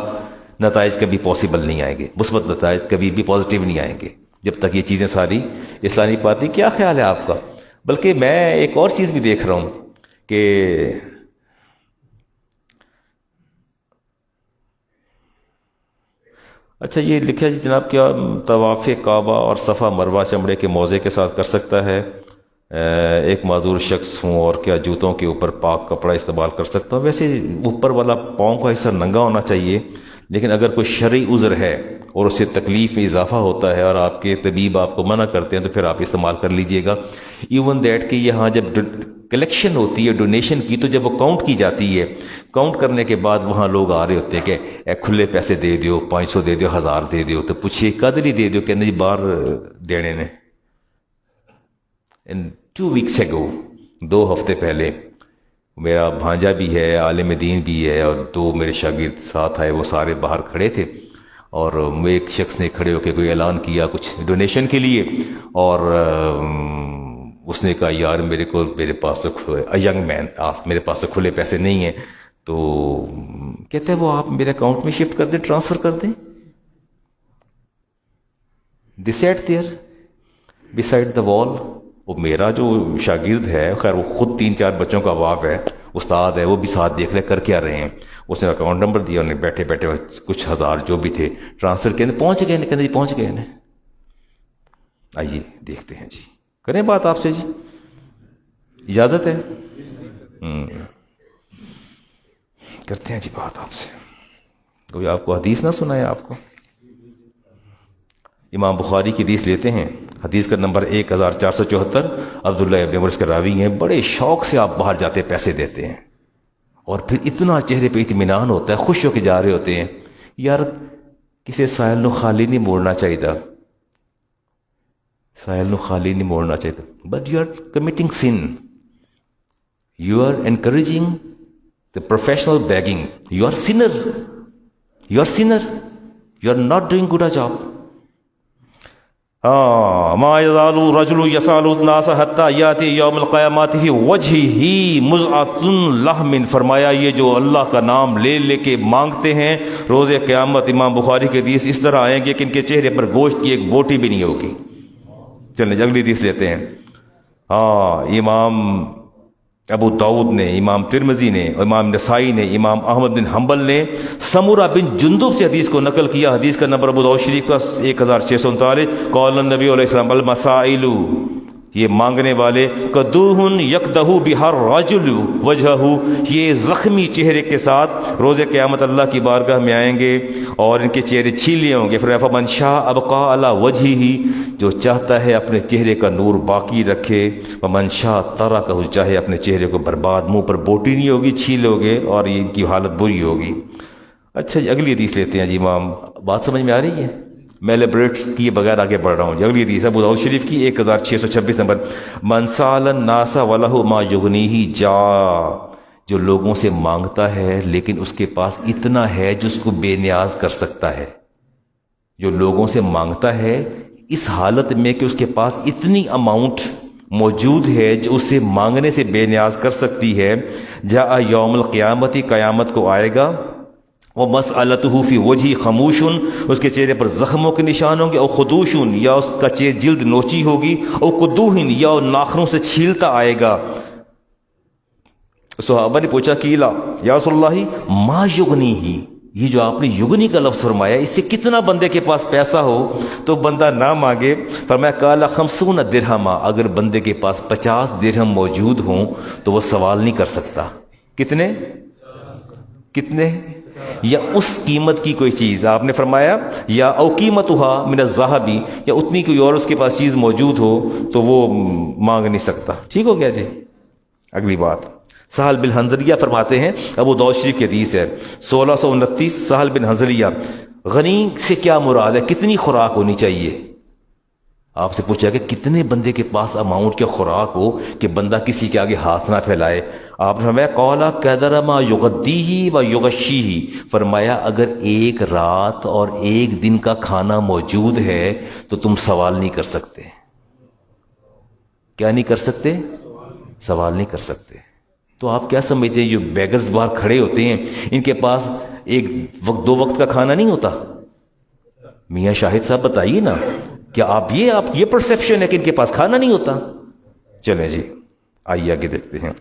نتائج کبھی پاسبل نہیں آئیں گے، مثبت نتائج کبھی بھی پازیٹیو نہیں آئیں گے جب تک یہ چیزیں ساری اسلامی پاتی. کیا خیال ہے آپ کا؟ بلکہ میں ایک اور چیز بھی دیکھ رہا ہوں کہ اچھا یہ لکھا جی جناب، کیا طواف کعبہ اور صفا مروہ چمڑے کے موزے کے ساتھ کر سکتا ہے؟ ایک معذور شخص ہوں، اور کیا جوتوں کے اوپر پاک کپڑا استعمال کر سکتا ہوں؟ ویسے اوپر والا پاؤں کا حصہ ننگا ہونا چاہیے، لیکن اگر کوئی شرعی عذر ہے اور اس سے تکلیف میں اضافہ ہوتا ہے اور آپ کے طبیب آپ کو منع کرتے ہیں تو پھر آپ استعمال کر لیجئے گا. ایون دیٹ کہ یہاں جب کلیکشن ہوتی ہے ڈونیشن کی تو جب وہ کاؤنٹ کی جاتی ہے، کاؤنٹ کرنے کے بعد وہاں لوگ آ رہے ہوتے ہیں کہ اے کھلے پیسے دے دیو، 500 دے دیو، 1000 دے دیو، تو پوچھئے قدر ہی دے دیو، کہنے جی باہر دینے نے. 2 weeks ago، 2 ہفتے پہلے میرا بھانجا بھی ہے، عالم دین بھی ہے، اور 2 میرے شاگرد ساتھ آئے، وہ سارے باہر کھڑے تھے اور ایک شخص نے کھڑے ہو کے کوئی اعلان کیا کچھ ڈونیشن کے لیے، اور اس نے کہا یار میرے پاس تو ینگ مین، میرے پاس تو کھلے پیسے نہیں ہیں. تو کہتے ہیں وہ آپ میرے اکاؤنٹ میں شفٹ کر دیں، ٹرانسفر کر دیں. They sat there beside the wall. وہ میرا جو شاگرد ہے، خیر وہ خود 3-4 بچوں کا باپ ہے، استاد ہے، وہ بھی ساتھ دیکھ لے کر کیا رہے ہیں. اس نے اکاؤنٹ نمبر دیا، انہیں بیٹھے بیٹھے کچھ 1000 جو بھی تھے ٹرانسفر کیے، پہنچ گئے، کہتے جی پہنچ گئے. آئیے دیکھتے ہیں جی، کریں بات آپ سے جی، اجازت ہے؟ کرتے ہیں جی بات آپ سے. کوئی آپ کو حدیث نہ سنائے آپ کو. امام بخاری کی حدیث لیتے ہیں، حدیث کا نمبر 1474. عبداللہ ابن عمر اس کے راوی ہیں. بڑے شوق سے آپ باہر جاتے پیسے دیتے ہیں اور پھر اتنا چہرے پہ اطمینان ہوتا ہے، خوش ہو کے جا رہے ہوتے ہیں. یار کسی سائل نو خالی نہیں موڑنا چاہیے، سائل نو خالی نہیں موڑنا چاہیے. But you are committing sin, you are encouraging the professional begging. You are sinner. You are sinner. You are not doing good a job. ما يزال الرجل يسأل الناس حتى يأتي يوم القيامة في وجهه مزعة لحم. فرمایا یہ جو اللہ کا نام لے لے کے مانگتے ہیں روز قیامت، امام بخاری کے حدیث اس طرح آئیں گے کہ ان کے چہرے پر گوشت کی ایک بوٹی بھی نہیں ہوگی. چلیں اگلی حدیث لیتے ہیں. امام ابو داؤد نے، امام ترمذی نے، امام نسائی نے، امام احمد بن حنبل نے سمورہ بن جندب سے حدیث کو نقل کیا. حدیث کا نمبر ابو داؤد شریف کا 1639. قال النبی علیہ السلام المسائل، یہ مانگنے والے، قدوہن یکدہ بہر رجل وجہہ، یہ زخمی چہرے کے ساتھ روز قیامت اللہ کی بارگاہ میں آئیں گے اور ان کے چہرے چھیلے ہوں گے. فرمایا فمن شاء ابقى علی وجہہ، جو چاہتا ہے اپنے چہرے کا نور باقی رکھے، ومن شاء ترکہ، چاہے اپنے چہرے کو برباد، منہ پر بوٹی نہیں ہوگی، چھیلے ہوگے اور ان کی حالت بری ہوگی. اچھا جی اگلی حدیث لیتے ہیں جی. امام بات سمجھ میں آ رہی ہے؟ میں لیبریٹ کیے بغیر آگے بڑھ رہا ہوں جی. اگلی حدیث ابو داؤد شریف کی 1626 نمبر. من سأل الناس ولہ ما یغنیہ جاء، جو لوگوں سے مانگتا ہے لیکن اس کے پاس اتنا ہے جو اس کو بے نیاز کر سکتا ہے. جو لوگوں سے مانگتا ہے اس حالت میں کہ اس کے پاس اتنی اماؤنٹ موجود ہے جو اسے مانگنے سے بے نیاز کر سکتی ہے. جاء یوم القیامت، قیامت کو آئے گا. وہ مسألتہ فی وجہی خموشن، اس کے چہرے پر زخموں کے نشان ہوں گے. او خدوشن، یا اس کا جلد نوچی ہوگی. او قدوہن، یا ناخنوں سے چھیلتا آئے گا. صحابہ نے پوچھا کیلا یا رسول اللہ ما یغنیہ، یہ جو آپ نے یغنی کا لفظ فرمایا اس سے کتنا بندے کے پاس پیسہ ہو تو بندہ نہ مانگے. فرمایا قال 50 درہما، اگر بندے کے پاس 50 درہم موجود ہوں تو وہ سوال نہیں کر سکتا. کتنے یا اس قیمت کی کوئی چیز آپ نے فرمایا، یا او قیمتها من الذهب، یا اتنی کوئی اور اس کے پاس چیز موجود ہو تو وہ مانگ نہیں سکتا. ٹھیک ہو گیا جی. اگلی بات سہل بن حنظلیہ فرماتے ہیں، ابو داؤد شریف کی حدیث ہے 1629. سہل بن حنظلیہ، غنی سے کیا مراد ہے؟ کتنی خوراک ہونی چاہیے؟ آپ سے پوچھا کہ کتنے بندے کے پاس اماؤنٹ کے خوراک ہو کہ بندہ کسی کے آگے ہاتھ نہ پھیلائے. آپ نے فرمایا قولا قدر ما یغدیہ و یغشیہ، فرمایا اگر ایک رات اور ایک دن کا کھانا موجود ہے تو تم سوال نہیں کر سکتے. کیا نہیں کر سکتے؟ سوال نہیں کر سکتے. تو آپ کیا سمجھتے ہیں جو بیگرز باہر کھڑے ہوتے ہیں ان کے پاس ایک وقت 2 وقت کا کھانا نہیں ہوتا؟ میاں شاہد صاحب بتائیے نا، کیا آپ یہ پرسیپشن ہے کہ ان کے پاس کھانا نہیں ہوتا؟ چلیں جی آئیے آگے دیکھتے ہیں.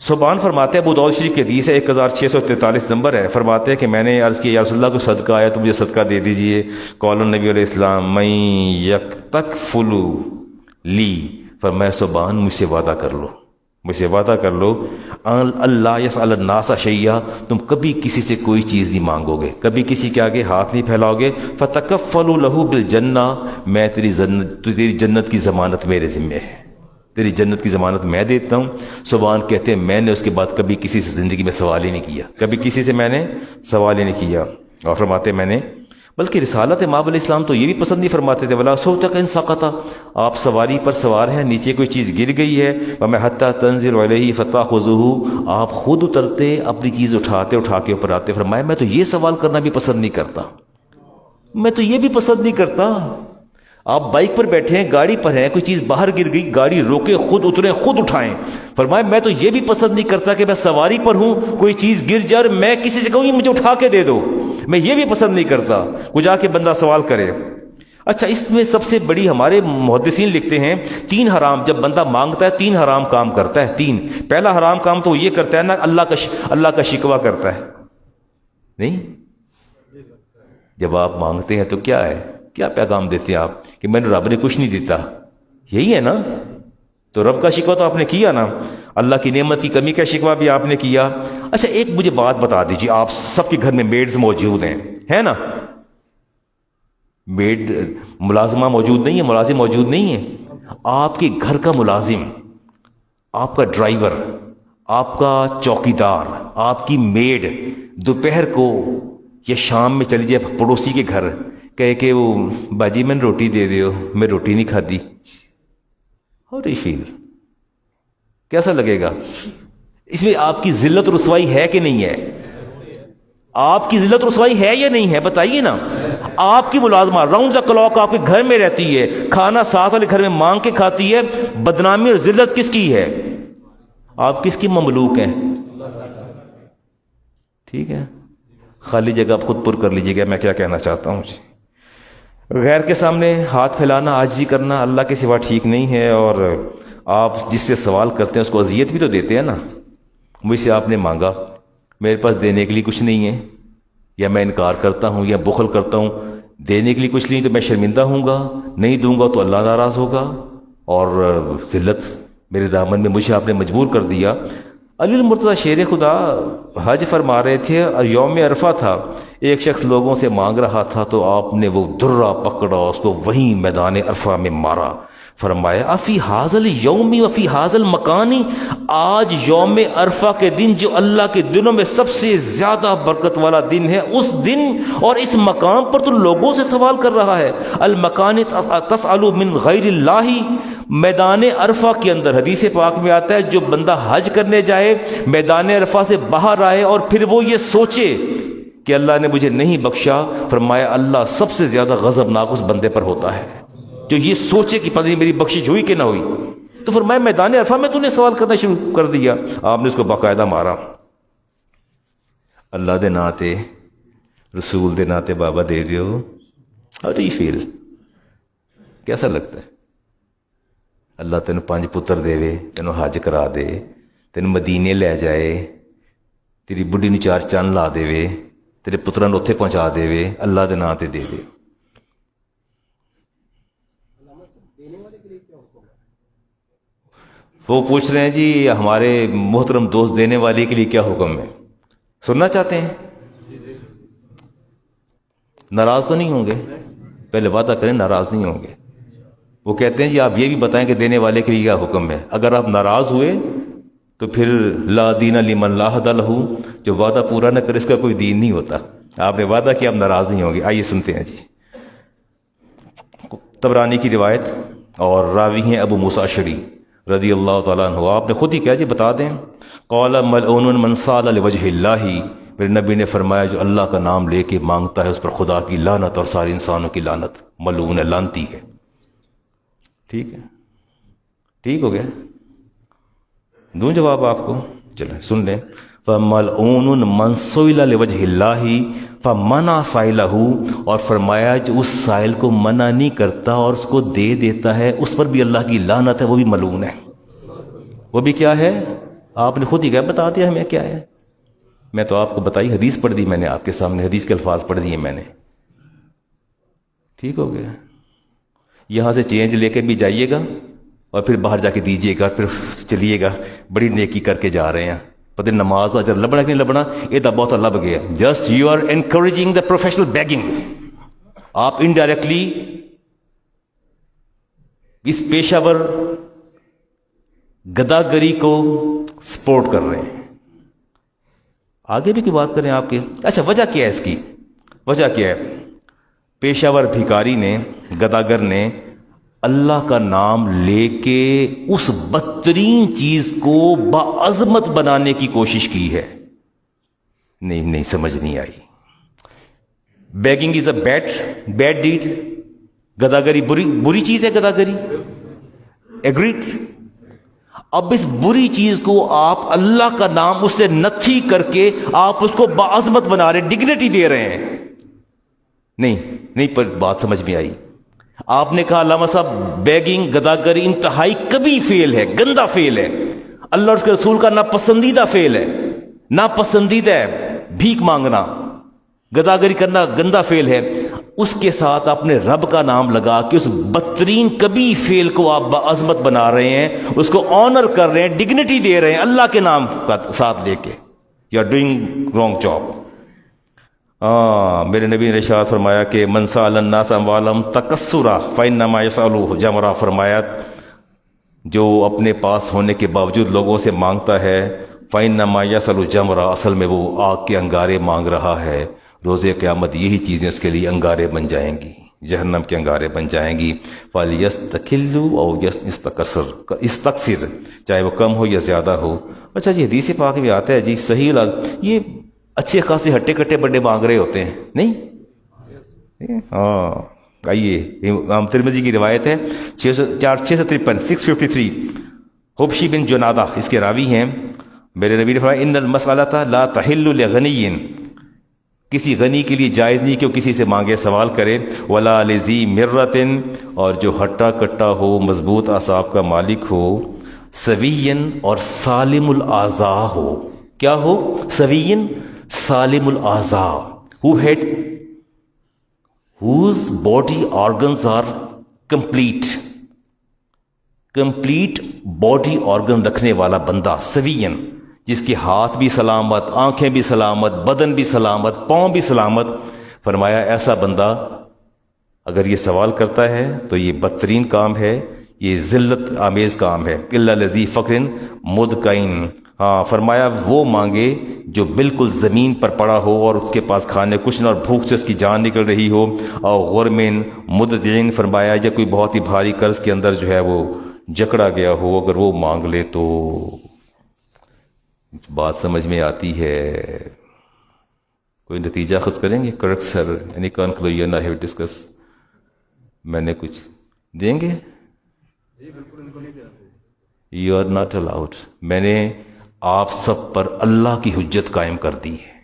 سبحان فرماتے ہیں، ابو داؤد شریف کی حدیث ہے 1643 نمبر ہے. فرماتے ہیں کہ میں نے عرض کیا یا رسول اللہ کو صدقہ آیا تو مجھے صدقہ دے دیجئے. قال النبی علیہ السلام من یکتکفل لی، فرمایا سبحان مجھ سے وعدہ کر لو، مجھ سے وعدہ کر لو اللہ یسأل الناس شیئا، تم کبھی کسی سے کوئی چیز نہیں مانگو گے، کبھی کسی کے آگے ہاتھ نہیں پھیلاؤ گے، فتکفلوا لہ بالجنہ، میں تیری جنت کی ضمانت میرے ذمہ ہے، تیری جنت کی ضمانت میں دیتا ہوں۔ سبحان کہتے ہیں میں نے اس کے بعد کبھی کسی سے زندگی میں سوال ہی نہیں کیا، کبھی کسی سے میں نے سوال ہی نہیں کیا۔ اور فرماتے میں نے، بلکہ رسالت ماب علیہ السلام تو یہ بھی پسند نہیں فرماتے تھے، ولا صوتک ان سقطا، آپ سواری پر سوار ہیں، نیچے کوئی چیز گر گئی ہے، وما حتی تنزل علیہ فتاخذوہ، آپ خود اترتے اپنی چیز اٹھاتے اٹھا کے اوپر آتے۔ فرمایا میں تو یہ سوال کرنا بھی پسند نہیں کرتا، میں تو یہ بھی پسند نہیں کرتا۔ آپ بائک پر بیٹھے ہیں، گاڑی پر ہیں، کوئی چیز باہر گر گئی، گاڑی روکے، خود اتریں، خود اٹھائیں۔ فرمایا میں تو یہ بھی پسند نہیں کرتا کہ میں سواری پر ہوں، کوئی چیز گر جائے اور میں کسی سے کہوں مجھے اٹھا کے دے دو، میں یہ بھی پسند نہیں کرتا۔ وہ جا کے بندہ سوال کرے۔ اچھا، اس میں سب سے بڑی، ہمارے محدثین لکھتے ہیں 3 حرام، جب بندہ مانگتا ہے 3 حرام کام کرتا ہے، 3۔ پہلا حرام کام تو وہ یہ کرتا ہے نا، اللہ کا شکوہ کرتا ہے۔ نہیں، جب آپ مانگتے ہیں تو کیا ہے، کیا پیغام دیتے ہیں آپ کہ میں نے رب نے کچھ نہیں دیتا، یہی ہے نا؟ تو رب کا شکوہ تو آپ نے کیا نا، اللہ کی نعمت کی کمی کا شکوہ بھی آپ نے کیا۔ اچھا ایک مجھے بات بتا دیجیے، آپ سب کے گھر میں میڈز موجود ہیں، ہے نا؟ میڈ ملازمہ موجود نہیں ہے، ملازم موجود نہیں ہے۔ آپ کے گھر کا ملازم، آپ کا ڈرائیور، آپ کا چوکیدار، آپ کی میڈ دوپہر کو یا شام میں چلی جائے پڑوسی کے گھر، کہے کہ وہ باجی میں نے روٹی دے دیو، میں روٹی نہیں کھاتی، ہاؤ ڈو یو فیل؟ کیسا لگے گا؟ اس میں آپ کی ذلت رسوائی ہے کہ نہیں ہے؟ آپ کی ذلت رسوائی ہے یا نہیں ہے؟ بتائیے نا۔ آپ کی ملازمہ راؤنڈ دا کلاک آپ کے گھر میں رہتی ہے، کھانا ساتھ والے گھر میں مانگ کے کھاتی ہے، بدنامی اور ذلت کس کی ہے؟ آپ کس کی مملوک ہیں؟ ٹھیک ہے، خالی جگہ آپ خود پر کر لیجیے گا میں کیا کہنا چاہتا ہوں جی۔ غیر کے سامنے ہاتھ پھیلانا، عاجزی کرنا اللہ کے سوا ٹھیک نہیں ہے، اور آپ جس سے سوال کرتے ہیں اس کو اذیت بھی تو دیتے ہیں نا۔ مجھ سے آپ نے مانگا، میرے پاس دینے کے لیے کچھ نہیں ہے، یا میں انکار کرتا ہوں یا بخل کرتا ہوں، دینے کے لیے کچھ نہیں تو میں شرمندہ ہوں گا، نہیں دوں گا تو اللہ ناراض ہوگا، اور ذلت میرے دامن میں مجھے آپ نے مجبور کر دیا۔ علی المرتضیٰ شیر خدا حج فرما رہے تھے اور یوم عرفہ تھا، ایک شخص لوگوں سے مانگ رہا تھا تو آپ نے وہ درہ پکڑا، اس کو وہیں میدان عرفہ میں مارا۔ فرمایا افی حاضل یومی وفی حاضل مکانی، آج یوم عرفہ کے دن جو اللہ کے دنوں میں سب سے زیادہ برکت والا دن ہے، اس دن اور اس مقام پر تو لوگوں سے سوال کر رہا ہے۔ المکان تسأل من غیر اللہ، میدان عرفہ کے اندر حدیث پاک میں آتا ہے جو بندہ حج کرنے جائے، میدان عرفہ سے باہر آئے اور پھر وہ یہ سوچے کہ اللہ نے مجھے نہیں بخشا، فرمایا اللہ سب سے زیادہ غضبناک اس بندے پر ہوتا ہے جو یہ سوچے کہ پتہ نہیں میری بخشش ہوئی کہ نہ ہوئی۔ تو فرمایا میدان عرفہ میں تو نے سوال کرنا شروع کر دیا، آپ نے اس کو باقاعدہ مارا۔ اللہ دے ناتے، رسول دے ناتے بابا دے دیو، ہاؤ ڈو یو فیل؟ کیسا لگتا ہے؟ اللہ تینوں 5 پتر دے، تینوں حج کرا دے، تینوں مدینے لے جائے، تیری بڈھی نو 4 چند لا دے، تیرے پتروں نو اتھے پہنچا دے، اللہ دے نام تے دے دے۔ وہ پوچھ رہے ہیں جی ہمارے محترم دوست دینے والے کے لیے کیا حکم ہے؟ سننا چاہتے ہیں؟ ناراض تو نہیں ہوں گے؟ پہلے وعدہ کریں ناراض نہیں ہوں گے۔ وہ کہتے ہیں جی آپ یہ بھی بتائیں کہ دینے والے کے لیے کیا حکم ہے۔ اگر آپ ناراض ہوئے تو پھر لا دین لمن لا ہدی لہ، جو وعدہ پورا نہ کرے اس کا کوئی دین نہیں ہوتا۔ آپ نے وعدہ کیا، آپ ناراض نہیں ہوں گے۔ آئیے سنتے ہیں جی۔ طبرانی کی روایت، اور راوی ہیں ابو موسیٰ اشعری رضی اللہ تعالیٰ عنہ۔ آپ نے خود ہی کہا جی بتا دیں، قال ملعون من سال لوجہ اللہ، میرے نبی نے فرمایا جو اللہ کا نام لے کے مانگتا ہے اس پر خدا کی لعنت اور سارے انسانوں کی لعنت، ملعون لعنتی ہے۔ ٹھیک ہے، ٹھیک ہو گیا؟ دوں جواب آپ کو؟ چلیں سن لیں۔ فَمَلْعُونٌ مَنْ سُئِلَ لِوَجْهِ اللَّهِ فَمَنَعَ سَائِلَهُ، اور فرمایا جو اس سائل کو منع نہیں کرتا اور اس کو دے دیتا ہے اس پر بھی اللہ کی لعنت ہے، وہ بھی ملعون ہے۔ وہ بھی کیا ہے؟ آپ نے خود ہی کہا، بتا دیا ہمیں کیا ہے۔ میں تو آپ کو بتائی، حدیث پڑھ دی میں نے آپ کے سامنے، حدیث کے الفاظ پڑھ دیے میں نے۔ ٹھیک ہو گیا؟ یہاں سے چینج لے کے بھی جائیے گا اور پھر باہر جا کے دیجیے گا، پھر چلیے گا بڑی نیکی کر کے جا رہے ہیں، پتہ نہیں نماز کا اجر لبنا کہ نہیں لبنا، یہ تو بہت لب گیا. Just you are encouraging the professional begging. آپ انڈائریکٹلی اس پیشہ ور گداگری کو سپورٹ کر رہے ہیں. آگے بھی کی بات کریں آپ کے. اچھا وجہ کیا ہے اس کی؟ وجہ کیا ہے؟ پیشہ ور بھکاری نے، گداگر نے اللہ کا نام لے کے اس بدترین چیز کو باعظمت بنانے کی کوشش کی ہے. نہیں سمجھ نہیں آئی. Begging is a bad deed. گداگری بری چیز ہے. گداگری ایگریڈ. اب اس بری چیز کو آپ اللہ کا نام اس سے نتھی کر کے آپ اس کو باعظمت بنا رہے، ڈگنیٹی دے رہے ہیں. نہیں پر بات سمجھ میں آئی. آپ نے کہا علامہ صاحب بیگنگ، گداگری انتہائی کبھی فیل ہے، گندا فیل ہے، اللہ اور اس کے رسول کا ناپسندیدہ فیل ہے، ناپسندیدہ ہے بھیک مانگنا، گداگری کرنا گندا فیل ہے. اس کے ساتھ اپنے رب کا نام لگا کے اس بدترین کبھی فیل کو آپ باعظمت بنا رہے ہیں، اس کو آنر کر رہے ہیں، ڈگنیٹی دے رہے ہیں اللہ کے نام کا ساتھ لے کے. You are doing wrong job. میرے نبی نے ارشاد فرمایا کہ من سأل الناس اموالهم تکسرا فإنما يسألوه جمرا. فرمایا جو اپنے پاس ہونے کے باوجود لوگوں سے مانگتا ہے، فإنما يسأل جمرا، اصل میں وہ آگ کے انگارے مانگ رہا ہے. روز قیامت یہی چیزیں اس کے لیے انگارے بن جائیں گی، جہنم کے انگارے بن جائیں گی. فَلْيَسْتَكِلُّ أَوْ يَسْتَكْثِرْ، چاہے وہ کم ہو یا زیادہ ہو. اچھا جی حدیث پاک میں آتا ہے جی صحیح یہ اچھے خاصے ہٹے کٹے بڑے مانگ رہے ہوتے ہیں، نہیں؟ آئیے امام ترمذی کی روایت ہے 653 حبشی بن جنادہ اس کے راوی ہیں. میرے نبی نے فرمایا ان المسألۃ لا تحل لغنی، کسی غنی کے لیے جائز نہیں کہ وہ کسی سے مانگے سوال کرے. ولا لذی مرۃ، اور جو ہٹا کٹا ہو مضبوط اعصاب کا مالک ہو. سوین، اور سالم الاعضاء ہو. کیا ہو؟ سوین سالم الاعضاء، whose body organs are complete body organ رکھنے والا بندہ. سوین، جس کے ہاتھ بھی سلامت، آنکھیں بھی سلامت، بدن بھی سلامت، پاؤں بھی سلامت. فرمایا ایسا بندہ اگر یہ سوال کرتا ہے تو یہ بدترین کام ہے، یہ ذلت آمیز کام ہے. الا لذی فقر مدکین، فرمایا وہ مانگے جو بالکل زمین پر پڑا ہو اور اس کے پاس کھانے کچھ نہ اور بھوک سے اس کی جان نکل رہی ہو. اور غرمن مددین، فرمایا جب کوئی بہت ہی بھاری قرض کے اندر جو ہے وہ جکڑا گیا ہو، اگر وہ مانگ لے تو. بات سمجھ میں آتی ہے؟ کوئی نتیجہ اخذ کریں گے؟ Correct sir, any conclusion I have discuss? میں نے کچھ دیں گے؟ You are not allowed. میں نے آپ سب پر اللہ کی حجت قائم کر دی ہے.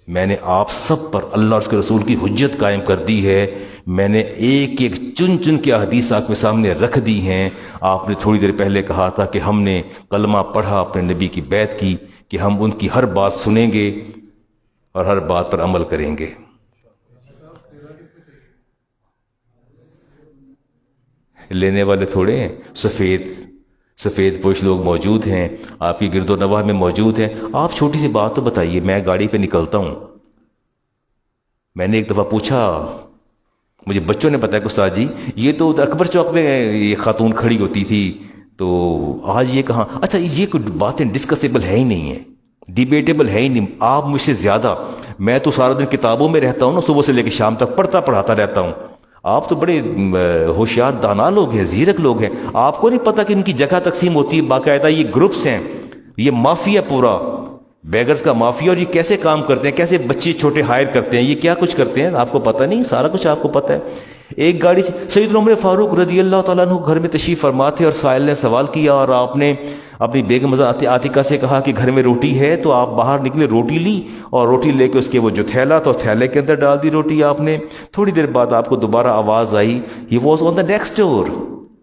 میں نے آپ سب پر اللہ اور اس کے رسول کی حجت قائم کر دی ہے. میں نے ایک ایک چن چن کے احادیث آپ کے سامنے رکھ دی ہیں. آپ نے تھوڑی دیر پہلے کہا تھا کہ ہم نے کلمہ پڑھا، اپنے نبی کی بیعت کی کہ ہم ان کی ہر بات سنیں گے اور ہر بات پر عمل کریں گے. لینے والے تھوڑے ہیں، سفید پوش لوگ موجود ہیں، آپ کی گرد و نواح میں موجود ہیں. آپ چھوٹی سی بات تو بتائیے. میں گاڑی پہ نکلتا ہوں، میں نے ایک دفعہ پوچھا، مجھے بچوں نے بتایا کہ استاد جی یہ تو اکبر چوک میں یہ خاتون کھڑی ہوتی تھی، تو آج یہ کہاں؟ اچھا یہ کوئی باتیں ڈسکسیبل ہے ہی نہیں ہے، ڈیبیٹیبل ہے ہی نہیں. آپ مجھ سے زیادہ، میں تو سارا دن کتابوں میں رہتا ہوں نا، صبح سے لے کے شام تک پڑھاتا رہتا ہوں. آپ تو بڑے ہوشیار دانا لوگ ہیں، زیرک لوگ ہیں. آپ کو نہیں پتا کہ ان کی جگہ تقسیم ہوتی ہے باقاعدہ، یہ گروپس ہیں، یہ مافیا پورا بیگرز کا مافیا. اور یہ کیسے کام کرتے ہیں، کیسے بچے چھوٹے ہائر کرتے ہیں، یہ کیا کچھ کرتے ہیں آپ کو پتہ نہیں. سارا کچھ آپ کو پتہ ہے. ایک گاڑی سے سیدنا عمر فاروق رضی اللہ تعالیٰ عنہ گھر میں تشریف فرما تھے، اور سائل نے سوال کیا اور آپ نے اپنی بیگم عاتقہ سے کہا کہ گھر میں روٹی ہے، تو آپ باہر نکلے، روٹی لی اور روٹی لے کے اس کے وہ جو تھیلا تھا اس تھیلے کے اندر ڈال دی روٹی آپ نے. تھوڑی دیر بعد آپ کو دوبارہ آواز آئی، he was on the next door.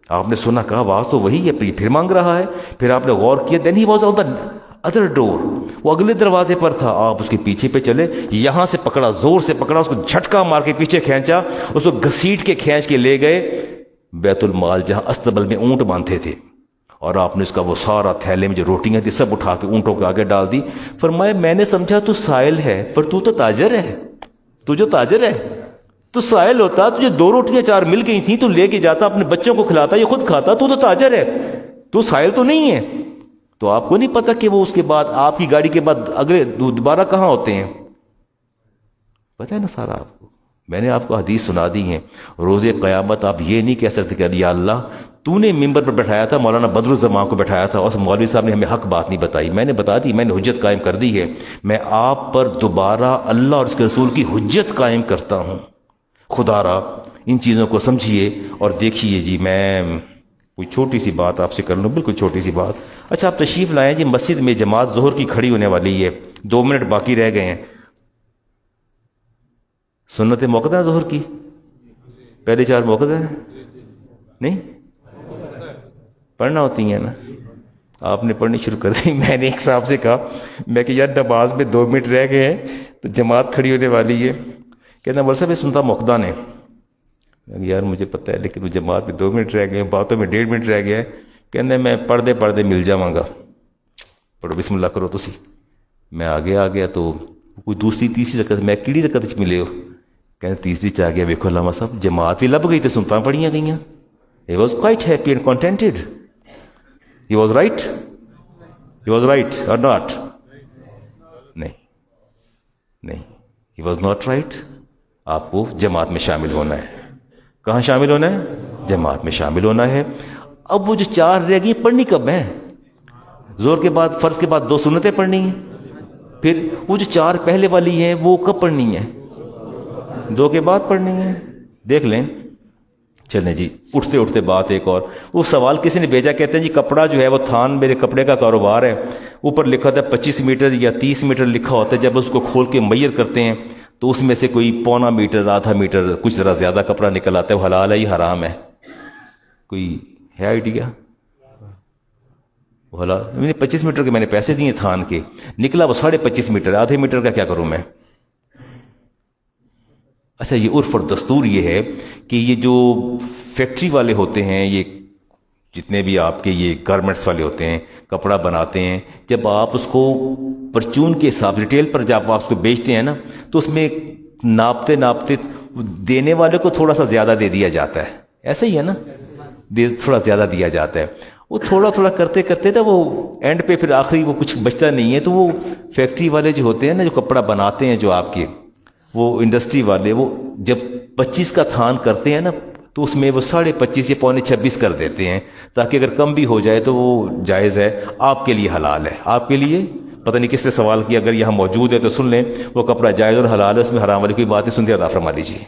آپ نے سنا، کہا آواز تو وہی ہے، پھر مانگ رہا ہے. پھر آپ نے غور کیا، دین he was on the other ڈور، وہ اگلے دروازے پر تھا. آپ اس کے پیچھے پہ چلے، یہاں سے پکڑا، زور سے پکڑا، اس کو جھٹکا مار کے پیچھے کھینچا، اس کو گھسیٹ کے کھینچ کے لے گئے. بیت المال جہاں استبل میں اونٹ باندھتے تھے، اور آپ نے اس کا وہ سارا تھیلے میں جو روٹیاں تھی سب اٹھا کے اونٹوں کے آگے ڈال دی. فرمایا میں نے سمجھا تو سائل ہے، پر تو تاجر ہے. تو جو تاجر ہے، تو سائل ہوتا، تجھے 2 روٹیاں 4 مل گئی تھیں، تو لے کے جاتا اپنے بچوں کو کھلاتا، یہ خود کھاتا. تو تاجر ہے، تو سائل تو نہیں ہے. تو آپ کو نہیں پتا کہ وہ اس کے بعد آپ کی گاڑی کے بعد اگلے دوبارہ کہاں ہوتے ہیں؟ پتہ ہے نا سارا آپ کو. میں نے آپ کو حدیث سنا دی ہیں. روز قیامت آپ یہ نہیں کہہ سکتے کہ یا اللہ تو نے ممبر پر بٹھایا تھا، مولانا بدر الزمان کو بٹھایا تھا، اور مولوی صاحب نے ہمیں حق بات نہیں بتائی. میں نے بتا دی، میں نے حجت قائم کر دی ہے. میں آپ پر دوبارہ اللہ اور اس کے رسول کی حجت قائم کرتا ہوں. خدا را ان چیزوں کو سمجھیے اور دیکھیے. جی میں کوئی چھوٹی سی بات آپ سے کر لوں، بالکل چھوٹی سی بات. اچھا آپ تشریف لائیں جی، مسجد میں جماعت ظہر کی کھڑی ہونے والی ہے، 2 منٹ باقی رہ گئے ہیں. سنت موقع ہے ظہر کی، پہلے 4 موقع ہے نہیں پڑھنا ہوتی ہیں نا. آپ نے پڑھنی شروع کر دی. میں نے ایک صاحب سے کہا، میں کہ یار نماز میں 2 منٹ رہ گئے ہیں تو جماعت کھڑی ہونے والی ہے. کہنا مول صاحب یہ سنتا موقع نے. یار مجھے پتہ ہے، لیکن وہ جماعت میں 2 منٹ رہ گئے ہیں، باتوں میں 1.5 منٹ رہ گیا ہے. کہنا میں پڑھتے مل جاؤں گا. پڑھو بسم اللہ کرو تسی. میں آگے آ گیا تو کوئی دوسری تیسری رکعت، میں کیڑی رکعت ملے ہو؟ کہنا تیسری چ آ گیا. ویکھو علامہ صاحب جماعت بھی لب گئی تو سنتا پڑھیاں گئیاں. He was quite happy and contented. He was right. He was right or not? نہیں. He was not right. آپ کو جماعت میں شامل ہونا ہے. کہاں شامل ہونا ہے؟ جماعت میں شامل ہونا ہے. اب وہ جو 4 رہ گئی پڑھنی کب ہے؟ زور کے بعد، فرض کے بعد 2 سنتیں پڑھنی ہیں. پھر وہ جو 4 پہلے والی ہیں وہ کب پڑھنی ہے؟ 2 کے بعد پڑھنی ہے. دیکھ لیں. چلیں جی، اٹھتے بات ایک اور. وہ سوال کسی نے بھیجا، کہتے ہیں جی کپڑا جو ہے وہ تھان، میرے کپڑے کا کاروبار ہے، اوپر لکھا ہوتا ہے 25 میٹر یا 30 میٹر لکھا ہوتا ہے. جب اس کو کھول کے میئر کرتے ہیں تو اس میں سے کوئی 1.25 میٹر، آدھا میٹر، کچھ ذرا زیادہ کپڑا نکل آتا ہے. وہ حلال ہے یا حرام ہے؟ کوئی ہے آئیڈیا؟ وہ حلال. 25 میٹر کے میں نے پیسے دیے تھان کے، نکلا وہ 25.5 میٹر. آدھے میٹر کا کیا کروں میں؟ اچھا یہ عرف اور دستور یہ ہے کہ یہ جو فیکٹری والے ہوتے ہیں، یہ جتنے بھی آپ کے یہ گارمنٹس والے ہوتے ہیں، کپڑا بناتے ہیں، جب آپ اس کو پرچون کے حساب ریٹیل پر جب آپ اس کو بیچتے ہیں نا، تو اس میں ناپتے دینے والے کو تھوڑا سا زیادہ دے دیا جاتا ہے. ایسا ہی ہے نا، تھوڑا زیادہ دیا جاتا ہے. وہ تھوڑا کرتے نا وہ اینڈ پہ پھر آخری وہ کچھ بچتا نہیں ہے. تو وہ فیکٹری والے جو ہوتے ہیں نا، جو کپڑا بناتے ہیں، جو آپ کے وہ انڈسٹری والے، وہ جب 25 کا تھان کرتے ہیں نا، تو اس میں وہ 25.5 یا 25.25 کر دیتے ہیں، تاکہ اگر کم بھی ہو جائے تو وہ جائز ہے، آپ کے لیے حلال ہے. آپ کے لیے پتہ نہیں کس نے سوال کیا، اگر یہاں موجود ہے تو سن لیں. وہ کپڑا جائز اور حلال ہے، اس میں حرام والی کوئی بات نہیں. سنتے عطا فرما لیجیے.